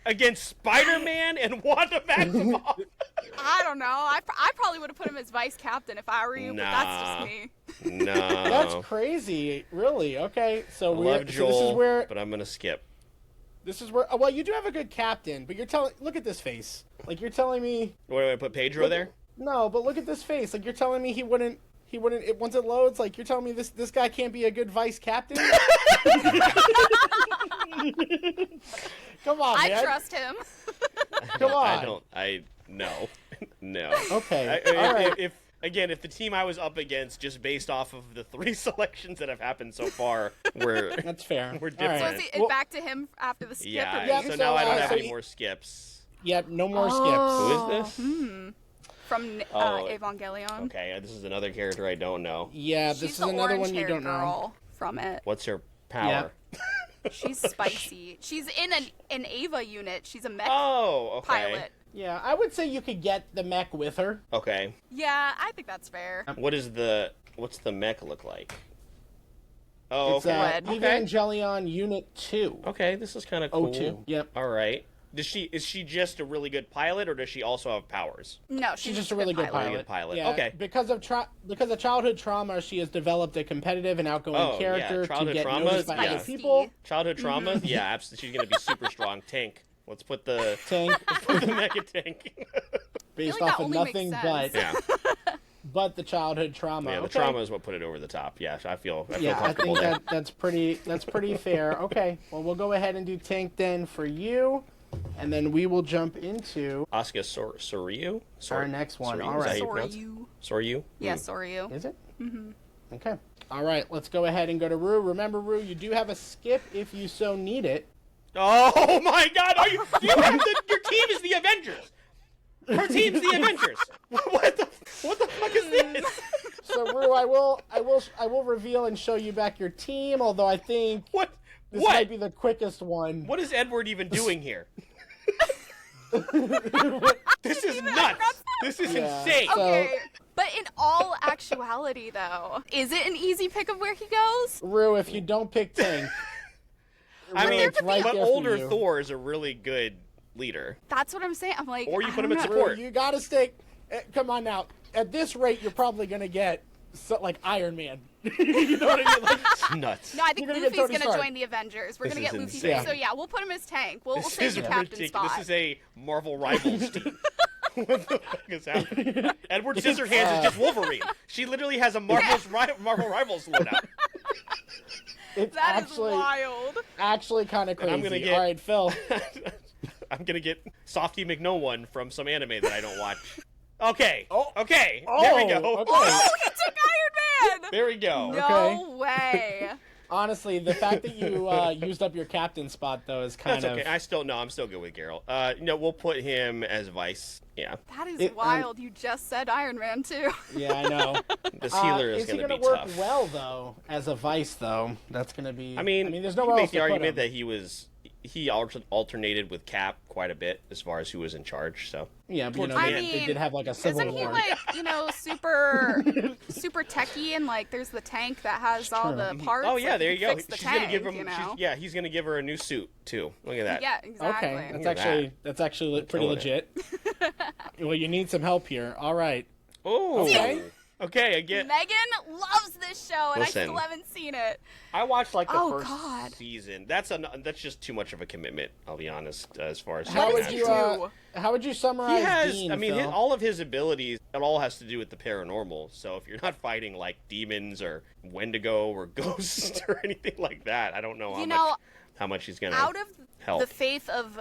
against Spider-Man and Wanda Maximoff? I don't know. I probably would have put him as vice captain if I were you, but that's Nah. just me. No, That's crazy. Really? Okay. So I we're love Joel, so this is where but I'm gonna skip. well, you do have a good captain, but you're telling look at this face. Like you're telling me What do I put Pedro there? no, but look at this face. Like you're telling me he wouldn't once it loads, like you're telling me this guy can't be a good vice captain? Come on, man. I trust him. Come on. No. Okay. All right. If the team I was up against, just based off of the 3 selections that have happened so far, were That's fair. We're All different. So right. is it Well, back to him after the skip? yeah. or Yeah, So so, now I don't have so any you- more skips. yeah, no more skips. Who is this? From Oh, Evangelion. Okay, this is another character I don't know. Yeah, She's this is the another one you orange-haired don't know. girl from it. What's her power? She's spicy. She's in an Ava unit. She's a mech Oh, okay. pilot. Yeah, I would say you could get the mech with her. Okay. Yeah, I think that's fair. What's the mech look like? Oh, It's okay. Red. Evangelion Unit 2. Okay, this is kind of cool. O2. Yep. All right. Is she just a really good pilot, or does she also have powers? No, She's just a really good pilot. Really good pilot. Yeah, Okay. Because of childhood trauma, she has developed a competitive and outgoing Oh, yeah, character to childhood get trauma, noticed by yeah. other people. Childhood trauma? Yeah, absolutely. She's gonna be super strong. Tank. Let's put the Tank, mega tank. based like off that of only makes nothing sense. Yeah. but the childhood trauma. Yeah, the Okay. trauma is what put it over the top. Yeah, I feel Yeah, I comfortable think there. that's pretty fair. Okay, well we'll go ahead and do Tank then for you, and then we will jump into Asuka Soryu? our next one. Soryu? All Is that right. how you pronounce it? Soryu. Soryu? Yeah, Soryu. Is it? Okay. All right, let's go ahead and go to Roo. Remember, Roo, you do have a skip if you so need it. Oh my God! Your team is the Avengers. Her team's the Avengers. What the fuck is this? So, Roo, I will reveal and show you back your team. Although I think What? this What? might be the quickest one. What is Edward even doing here? This is nuts. This is Yeah. insane. So- Okay, but in all actuality, though, is it an easy pick of where he goes? Roo, if you don't pick Tank, I Roo, mean, it's right but there for older you. Thor is a really good leader. That's what I'm saying. I'm like, Or you I put him don't in know. support. Roo, you gotta stay. Come on now. At this rate, you're probably gonna get like Iron Man. You know what I mean? Like, It's nuts. No, I think You're gonna get Luffy's Tony gonna Stark. join the Avengers. We're This gonna get is Luffy. insane. So yeah, we'll put him as Tank. We'll This save is the captain ridiculous. spot. This is a Marvel Rivals team. What the fuck is happening? Edward Scissorhands is just Wolverine. She literally has a Marvel Rivals loadout. it's That is actually wild. kind of crazy. I'm gonna get- All right, Phil. I'm gonna get Softy McNo1 from some anime that I don't watch. Okay. Oh. Okay. Oh, There we go. okay. Oh, he took Iron Man. There we go. No way. Honestly, the fact that you used up your captain spot though is kind That's of. okay. I'm still good with Geralt. We'll put him as Vice. Yeah. That is It- wild. You just said Iron Man too. Yeah, I know. This healer is he gonna gonna be work tough. well though as a vice though? That's gonna be. I mean, there's you nowhere make else the to put argument him. that he alternated with Cap quite a bit as far as who was in charge. So Yeah, but I they mean, did have like a civil Isn't he war. like, super techie and like there's the tank that has all true. the parts? oh yeah, like, there he you can go. fix the She's tank, gonna give him. you know? He's gonna give her a new suit too. Look at that. Yeah, exactly. Okay, Look that's at actually pretty killing legit. Well, you need some help here. All right. Oh. Okay. Okay. Again, Megan loves this show, and I Listen. still haven't seen it. I watched like the Oh, first God. season. That's just too much of a commitment. I'll be honest. As far as How What would does you he do? How would you summarize he has, Dean, I mean, Phil? all of his abilities, it all has to do with the paranormal. So if you're not fighting like demons or Wendigo or ghosts or anything like that, I don't know how much he's gonna Out of help. the faith of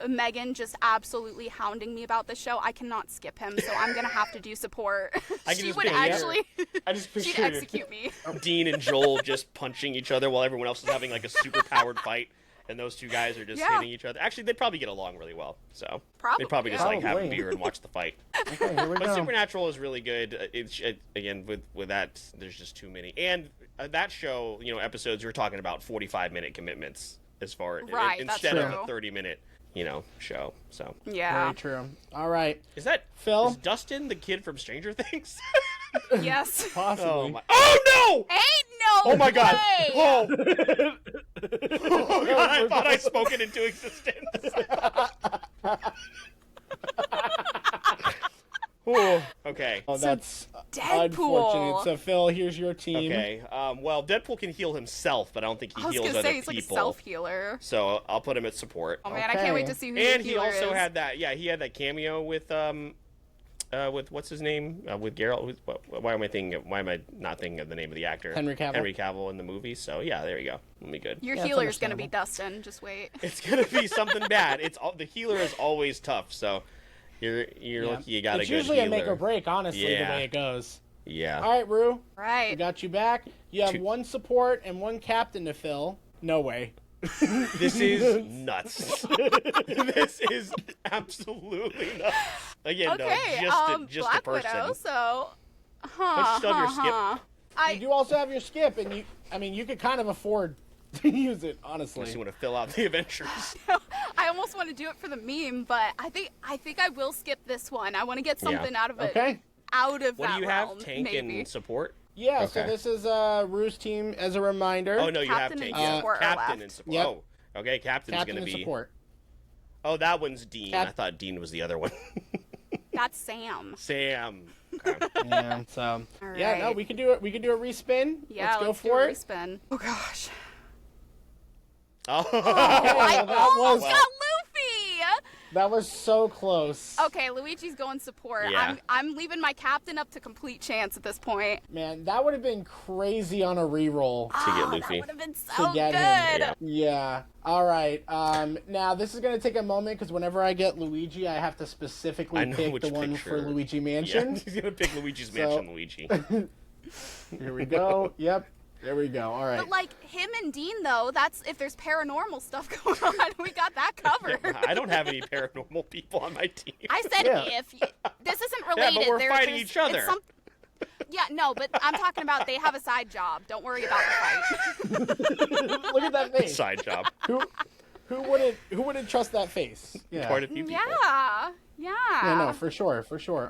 Megan just absolutely hounding me about the show, I cannot skip him, so I'm gonna have to do support. I can She just would picture- yeah. actually, I just she'd pictured execute me. Dean and Joel just punching each other while everyone else is having like a super powered fight, and those two guys are just Yeah. hitting each other. Actually, they'd probably get along really well. So Probably, they'd probably just yeah. like have a Probably. beer and watch the fight. Okay, here we But go. Supernatural is really good. Again with that, there's just too many. And that show, episodes, you're talking about 45-minute commitments as far Right, instead that's of true. a 30-minute, show. So Yeah. Very true. All right. is that Phil? Is Dustin the kid from Stranger Things? Yes. Possibly. Oh no! Ain't no Oh my God! way! Oh! Oh God! I thought I'd spoken into existence. Ooh, okay. Oh, that's Deadpool. unfortunate. So, Phil, here's your team. Okay. Well, Deadpool can heal himself, but I don't think he I was heals gonna other say he's like a people. self-healer. So I'll put him at support. Oh man, I can't wait Okay. to see who And the he healer also is. had that. Yeah, he had that cameo with what's his name? With Geralt. Why am I not thinking of the name of the actor? Henry Cavill. Henry Cavill in the movie. So yeah, there you go. It'll be good. Your Yeah, it's healer's gonna be understandable. Dustin. Just wait. It's gonna be something bad. The healer is always tough. So you're lucky you got It's a good usually healer. a make or break, honestly, the Yeah. way it goes. Yeah. All right, Rue. We Right. got you back. You have one support and one captain to fill. No way. This is nuts. This is absolutely nuts. Again, Okay. no, just Black a person. Widow. So. Don't you still have your skip? You do also have your skip, and you could kind of afford to use it, honestly. Unless you want to fill out the Avengers. I almost want to do it for the meme, but I think I will skip this one. I want to get something out of it. Okay. Out of What that do you have? realm, Tank maybe. and support? Yeah, so Okay. this is Rue's team as a reminder. Oh, no, you have Captain Tank. and Yeah. support are Captain left. and support. Yep. Oh, okay. Captain's Captain going to and be. support. Oh, that one's Dean. I thought Dean was the other one. That's Sam. Sam. Okay. Yeah, so All yeah, no, right. we can do it. We can do a respin. Yeah, let's go do for a it. respin. Oh gosh. Oh. I that almost was- got Luffy. That was so close. Okay, Luigi's going support. Yeah. I'm leaving my captain up to complete chance at this point. Man, that would have been crazy on a reroll To get Oh, that Luffy. would have been to so get good. him. Yeah. All right. Now this is gonna take a moment because whenever I get Luigi, I have to I specifically know pick which the one picture. for Luigi Yeah, Mansion. he's going to pick Luigi's So- Mansion, Luigi. Here we go. Yep. There we go. All right. But like him and Dean though, that's if there's paranormal stuff going on, we got that covered. I don't have any paranormal people on my team. I said Yeah. if this isn't Yeah, related. but we're There's fighting each other. Yeah, no, but I'm talking about they have a side job. Don't worry about the fight. Look at that face. Side job. Who wouldn't trust that face? Yeah. Quite a few people. Yeah. Yeah, no, for sure.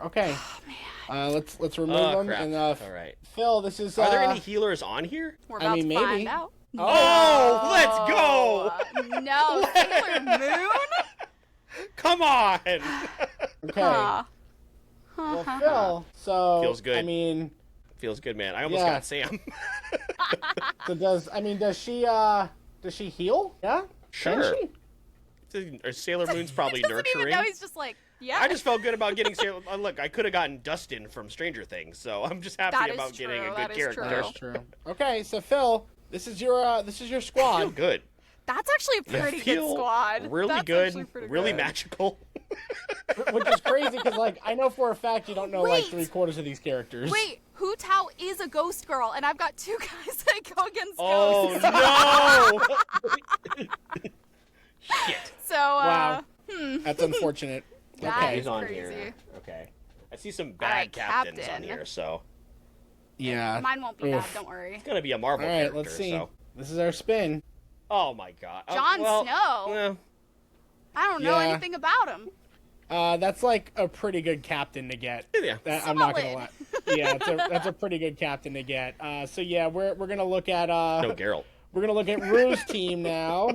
Okay. Let's remove Oh, them. crap. And All right. Phil, this is. Are there any healers on here? We're I about mean, to maybe. find out. Oh, let's go! No, Sailor Moon. Come on! Okay. Huh. Well, Phil. So Feels good. I mean, Feels good, man. I almost Yeah. got Sam. so does she heal? Yeah. Can Sure. she? Sailor Moon's probably He doesn't even nurturing. know. He's just like, yeah. I just felt good about getting Sailor. Look, I could have gotten Dustin from Stranger Things, so I'm just happy That is about getting a true, good that is character. true. That's true. Okay, so Phil, this is your I feel squad. good. That's actually a pretty I feel good squad. Really That's good. actually pretty Really good. magical. Which is crazy because, like, I know for a fact you don't know like Wait. 3/4 of these characters. Wait, Hu Tao is a ghost girl, and I've got two guys that go against Oh ghosts. no! Shit. So, Wow. That's unfortunate. That Okay. is He's on crazy. here. Okay. I see some bad Alright, captains on Captain. here, so Yeah. Mine won't be Oof. bad, don't worry. it's gonna be a Marvel All right, character. let's see. So. This is our spin. Oh my god. Jon well, Snow? well, I don't know Yeah. anything about him. That's like a pretty good captain to get. yeah. That, I'm not gonna Solid. lie. Yeah, that's a pretty good captain to get. So yeah, we're gonna look at No, Geralt. we're gonna look at Rue's team now.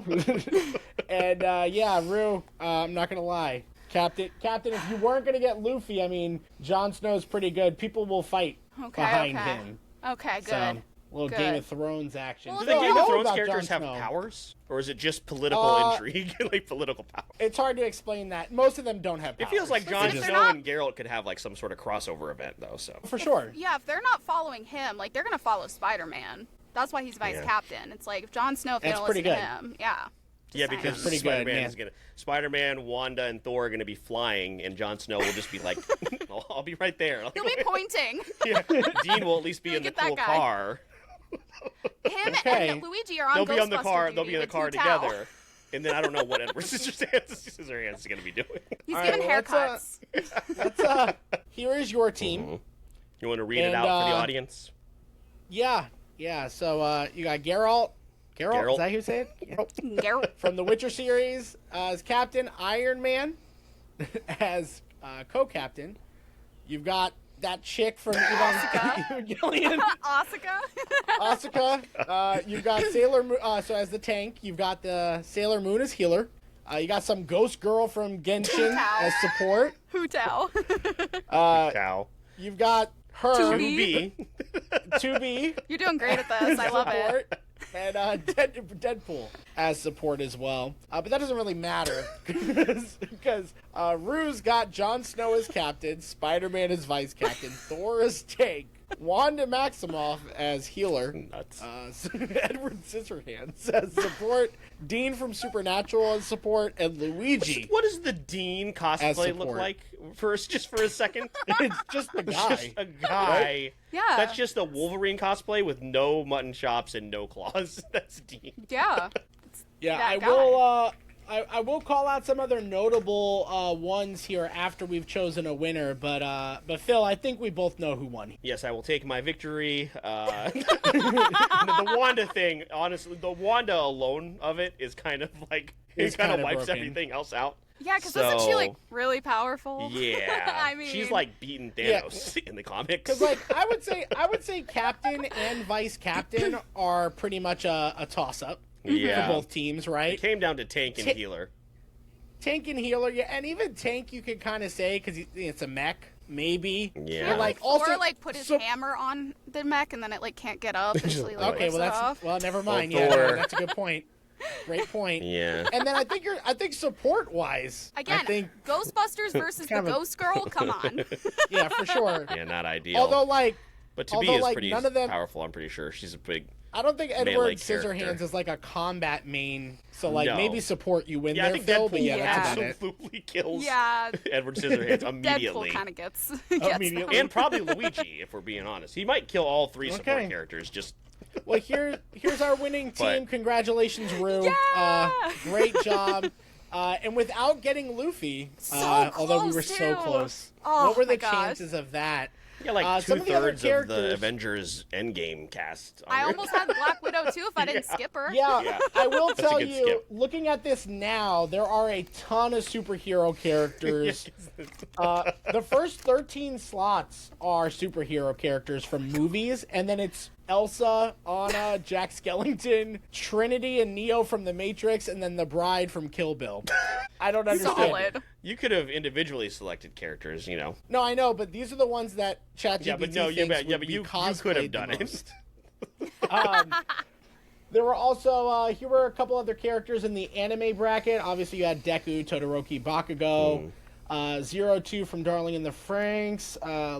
And yeah, Rue, I'm not gonna lie. Captain, if you weren't gonna get Luffy, I mean, Jon Snow's pretty good. People will fight Okay, behind okay. him. Okay, good. So, little Good. Game of Thrones action. Well, Do they the Phil, Game I of know Thrones about characters Jon have Snow. powers, or is it just political intrigue, like political power? It's hard to explain that. Most of them don't have It powers. feels like Jon if they're Snow not- and Geralt could have like some sort of crossover event, though. So For sure. Yeah, if they're not following him, like, they're going to follow Spider-Man. That's why he's vice Yeah. captain. It's like, if Jon Snow, if they That's don't pretty listen to good. him. Yeah. yeah, saying. because Pretty good, Spider-Man yeah. is gonna Wanda, and Thor are gonna be flying, and Jon Snow will just be like, "I'll be right there." Like, He'll be pointing. yeah. Dean will at least be in the Get that cool guy. car. Him Okay. and Luigi are on They'll be on the Ghostbuster car. duty They'll be in the with car Hu Tao. together. And then I don't know what Edward Scissorhands is gonna be doing. He's All giving right, well, haircuts. Here is your team. You want to read it And, out for the uh, audience? Yeah. Yeah, so you got Geralt. Geralt, is that who you say it? Geralt. From the Witcher series as Captain, Iron Man as co-captain. You've got that chick from Evangelion. Asuka. You've got Sailor Moon. So as the tank, you've got the Sailor Moon as healer. You got some ghost girl from Genshin as support. Hu Tao. Cow. You've got her. 2B. 2B. You're doing great at this. I love it. And Deadpool as support as well. But that doesn't really matter because Roo's got Jon Snow as captain, Spider-Man as vice captain, Thor as tank, Wanda Maximoff as healer, Nuts. Edward Scissorhands as support, Dean from Supernatural as support, and Luigi. What does the Dean cosplay look like? Just for a second. It's just the guy. Just a guy. Right? Yeah. That's just a Wolverine cosplay with no mutton chops and no claws. That's Dean. Yeah. Yeah, That I guy. will. I will call out some other notable ones here after we've chosen a winner, but Phil, I think we both know who won. Yes, I will take my victory. The Wanda thing, honestly, the Wanda alone of it is kind of like It's it kind of kinda wipes broken. everything else out. Yeah, because wasn't she like really powerful? Yeah, I mean, she's like beating Thanos in the comics. Because like I would say captain and vice captain are pretty much a toss up Yeah. for both teams, right? It came down to tank and healer. Tank and healer, yeah, and even tank you could kind of say because it's a mech, maybe. Yeah. But, like Thor also like put his hammer on the mech and then it like can't get up. And she, like, Okay, lifts well it that's off. never mind. Well, Yeah, Thor- no, that's a good point. Great point. Yeah. And then I think support wise, Again, I think Ghostbusters versus the kind of a- Ghost Girl. Come on. yeah, for sure. Yeah, not ideal. Although like but to be is like, pretty none of them- powerful. I'm pretty sure she's a big. I don't think melee Edward character. Scissorhands is like a combat main, so like No. maybe support you win Yeah, I there, think Phil. Deadpool But yeah, that's about it. absolutely kills Yeah. Edward Scissorhands immediately. Deadpool kind of gets Immediately. them. And probably Luigi, if we're being honest. He might kill all three support Okay. characters. Just Well, here's our winning team. But- Congratulations, Roo. Yeah! Great job. And without getting Luffy, So although we close, were so too. close, Oh, what were the my gosh. chances of that? yeah, like some of the other 2/3 of the characters- Avengers Endgame cast. I almost had Black Widow too if I didn't skip her. Yeah, Yeah. I will That's a tell good you, skip. looking at this now, there are a ton of superhero characters. The first 13 slots are superhero characters from movies, and then it's Elsa, Anna, Jack Skellington, Trinity and Neo from The Matrix, and then the Bride from Kill Bill. I don't understand. Solid. You could have indivially selected characters, you know. No, I know, but these are the ones that ChatGPT Yeah, but no, you thinks bet. Yeah, would but be you could cosplayed have done the it. most. There were also here were a couple other characters in the anime bracket. Obviously, you had Deku, Todoroki, Bakugo, 02 from Darling in the Franxx,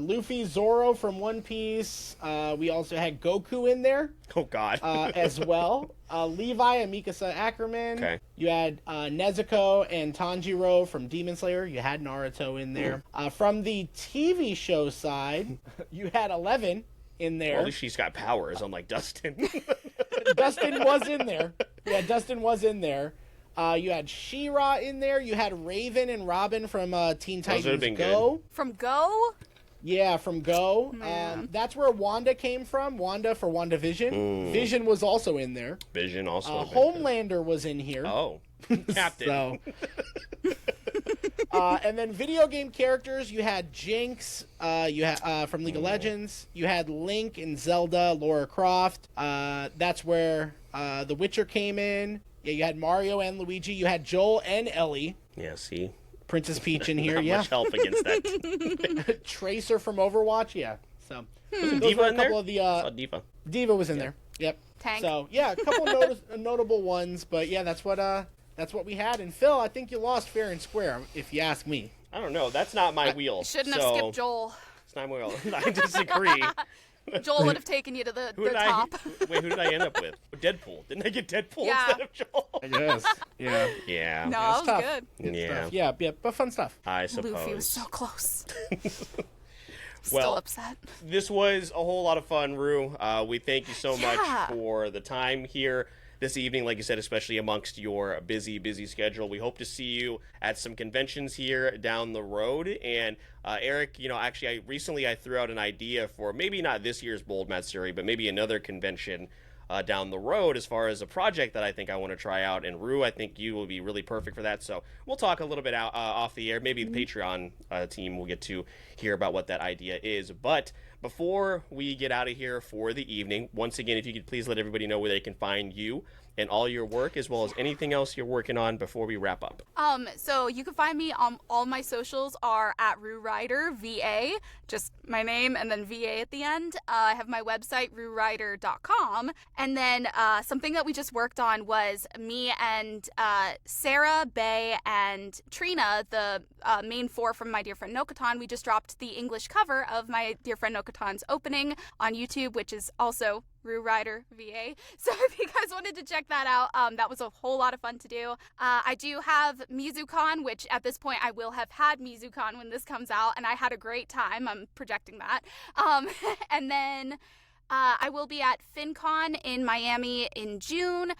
Luffy, Zoro from One Piece. We also had Goku in there Oh God. as well. Levi and Mikasa Ackerman. Okay. You had Nezuko and Tanjiro from Demon Slayer. You had Naruto in there. From the TV show side, you had 11 in there. Well, at least she's got powers, unlike Dustin. Dustin was in there. Yeah, Dustin was in there. You had She-Ra in there. You had Raven and Robin from Teen Those would've Titans been Go. From Go? Yeah, from Go. Man. That's where Wanda came from. Wanda for WandaVision. Vision was also in there. Vision also. would've been good. Homelander was in here. Oh, Captain. So. And then video game characters, you had Jinx, you had from League of Legends, you had Link and Zelda, Lara Croft. That's where The Witcher came in. Yeah, you had Mario and Luigi. You had Joel and Ellie. Yeah, see, Princess Peach in here, not yeah. much help against that. Tracer from Overwatch, yeah. So those Diva were a in there? couple of the Saw Diva. Diva was in there. Yep. Tank. So yeah, a couple notable ones, but yeah, that's what we had. And Phil, I think you lost fair and square, if you ask me. I don't know. That's not my wheel. Shouldn't so have skipped Joel. It's not my wheel. I disagree. Joel would have taken you to the Who did top. Wait, who did I end up with? Deadpool. Didn't I get Deadpool Yeah. instead of Joel? Yes. Yeah. Yeah. No, it's that was tough. good. Yeah. Yeah, but fun stuff. I suppose. Luffy was so close. Well, Still upset. This was a whole lot of fun, Roo. We thank you so Yeah. much for the time here. this evening, like you said, especially amongst your busy schedule. We hope to see you at some conventions here down the road. And Eric, actually, I threw out an idea for maybe not this year's Bold Matsuri, but maybe another convention down the road as far as a project that I think I want to try out. And Roo, I think you will be really perfect for that. So we'll talk a little bit out off the air. Maybe the Patreon team will get to hear about what that idea is. But before we get out of here for the evening, once again, if you could please let everybody know where they can find you and all your work, as well as anything else you're working on before we wrap up. So you can find me on all my socials are at Roo Ryder, VA, just my name and then VA at the end. I have my website, roorider.com. And then something that we just worked on was me and Sarah, Bay, and Trina, the main four from My Deer Friend Nokotan. We just dropped the English cover of My Deer Friend Nokotan's opening on YouTube, which is also Roo Ryder VA. So if you guys wanted to check that out, that was a whole lot of fun to do. I do have MizuCon, which at this point I will have had MizuCon when this comes out, and I had a great time. I'm projecting that. And then I will be at FinCon in Miami in June,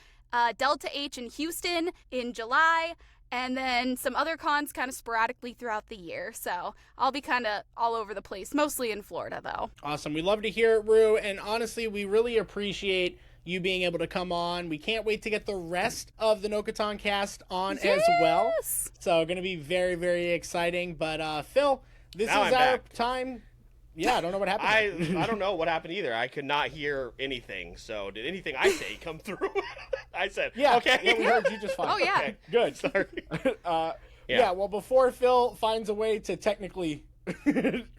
Delta H in Houston in July, and then some other cons kind of sporadically throughout the year. So I'll be kind of all over the place, mostly in Florida, though. Awesome. We love to hear it, Roo. And honestly, we really appreciate you being able to come on. We can't wait to get the rest of the Nokotan cast on as well. So going to be very, very exciting. But Phil, this Now is I'm our back. time. Yeah, I don't know what happened. I don't know what happened either. I could not hear anything. So did anything I say come through? I said, Yeah, okay. yeah, we heard you just fine. Oh, yeah. Okay. Good. Sorry. Yeah, well, before Phil finds a way to technically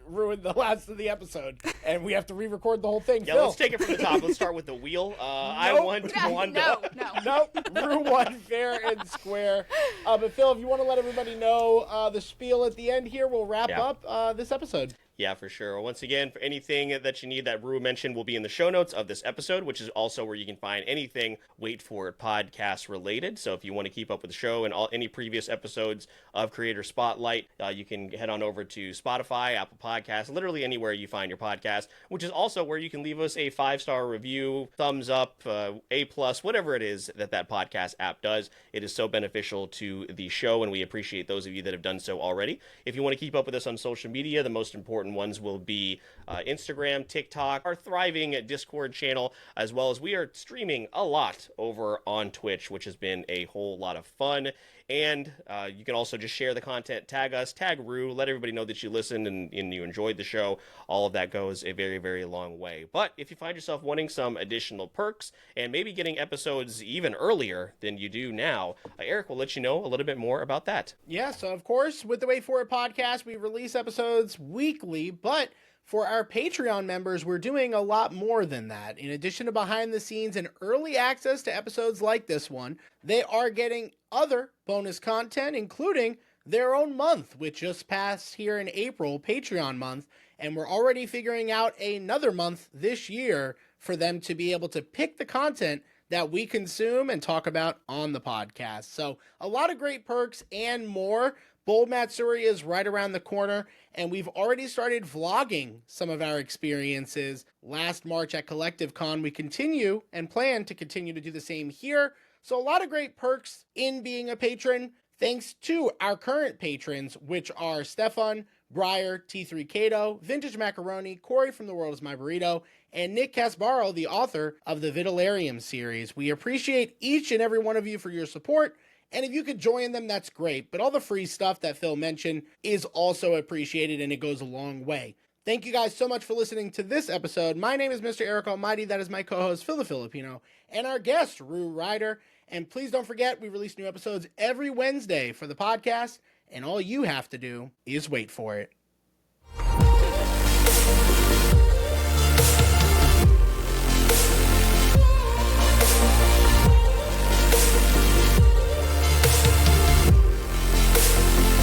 ruin the last of the episode, and we have to re-record the whole thing, Yeah, Phil. let's take it from the top. Let's start with the wheel. I won No. Nope, Roo won fair and square. But Phil, if you want to let everybody know the spiel at the end here, we'll wrap up this episode. Yeah, for sure. Once again, for anything that you need that Roo mentioned will be in the show notes of this episode, which is also where you can find anything Wait For It podcast related. So if you want to keep up with the show and any previous episodes of Creator Spotlight, you can head on over to Spotify, Apple Podcasts, literally anywhere you find your podcast, which is also where you can leave us a 5-star review, thumbs up, A+, whatever it is that podcast app does. It is so beneficial to the show, and we appreciate those of you that have done so already. If you want to keep up with us on social media, the most important ones will be Instagram, TikTok, our thriving Discord channel, as well as we are streaming a lot over on Twitch, which has been a whole lot of fun. And you can also just share the content, tag us, tag Roo, let everybody know that you listened and you enjoyed the show. All of that goes a very, very long way. But if you find yourself wanting some additional perks and maybe getting episodes even earlier than you do now, Eric will let you know a little bit more about that. Yeah, so of course, with the Wait For It podcast, we release episodes weekly, but for our Patreon members, we're doing a lot more than that. In addition to behind the scenes and early access to episodes like this one, they are getting other bonus content, including their own month, which just passed here in April, Patreon month, and we're already figuring out another month this year for them to be able to pick the content that we consume and talk about on the podcast. So a lot of great perks and more. Bold Matsuri is right around the corner, and we've already started vlogging some of our experiences last March at Collective Con. We continue and plan to continue to do the same here. So a lot of great perks in being a patron, thanks to our current patrons, which are Stefan, Breyer, T3 Cato, Vintage Macaroni, Corey from The World Is My Burrito, and Nick Casparo, the author of the Vitellarium series. We appreciate each and every one of you for your support. And if you could join them, that's great. But all the free stuff that Phil mentioned is also appreciated, and it goes a long way. Thank you guys so much for listening to this episode. My name is Mr. Eric Almighty. That is my co-host, Phil the Filipino, and our guest, Roo Ryder. And please don't forget, we release new episodes every Wednesday for the podcast, and all you have to do is wait for it.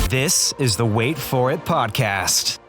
This is the Wait For It podcast.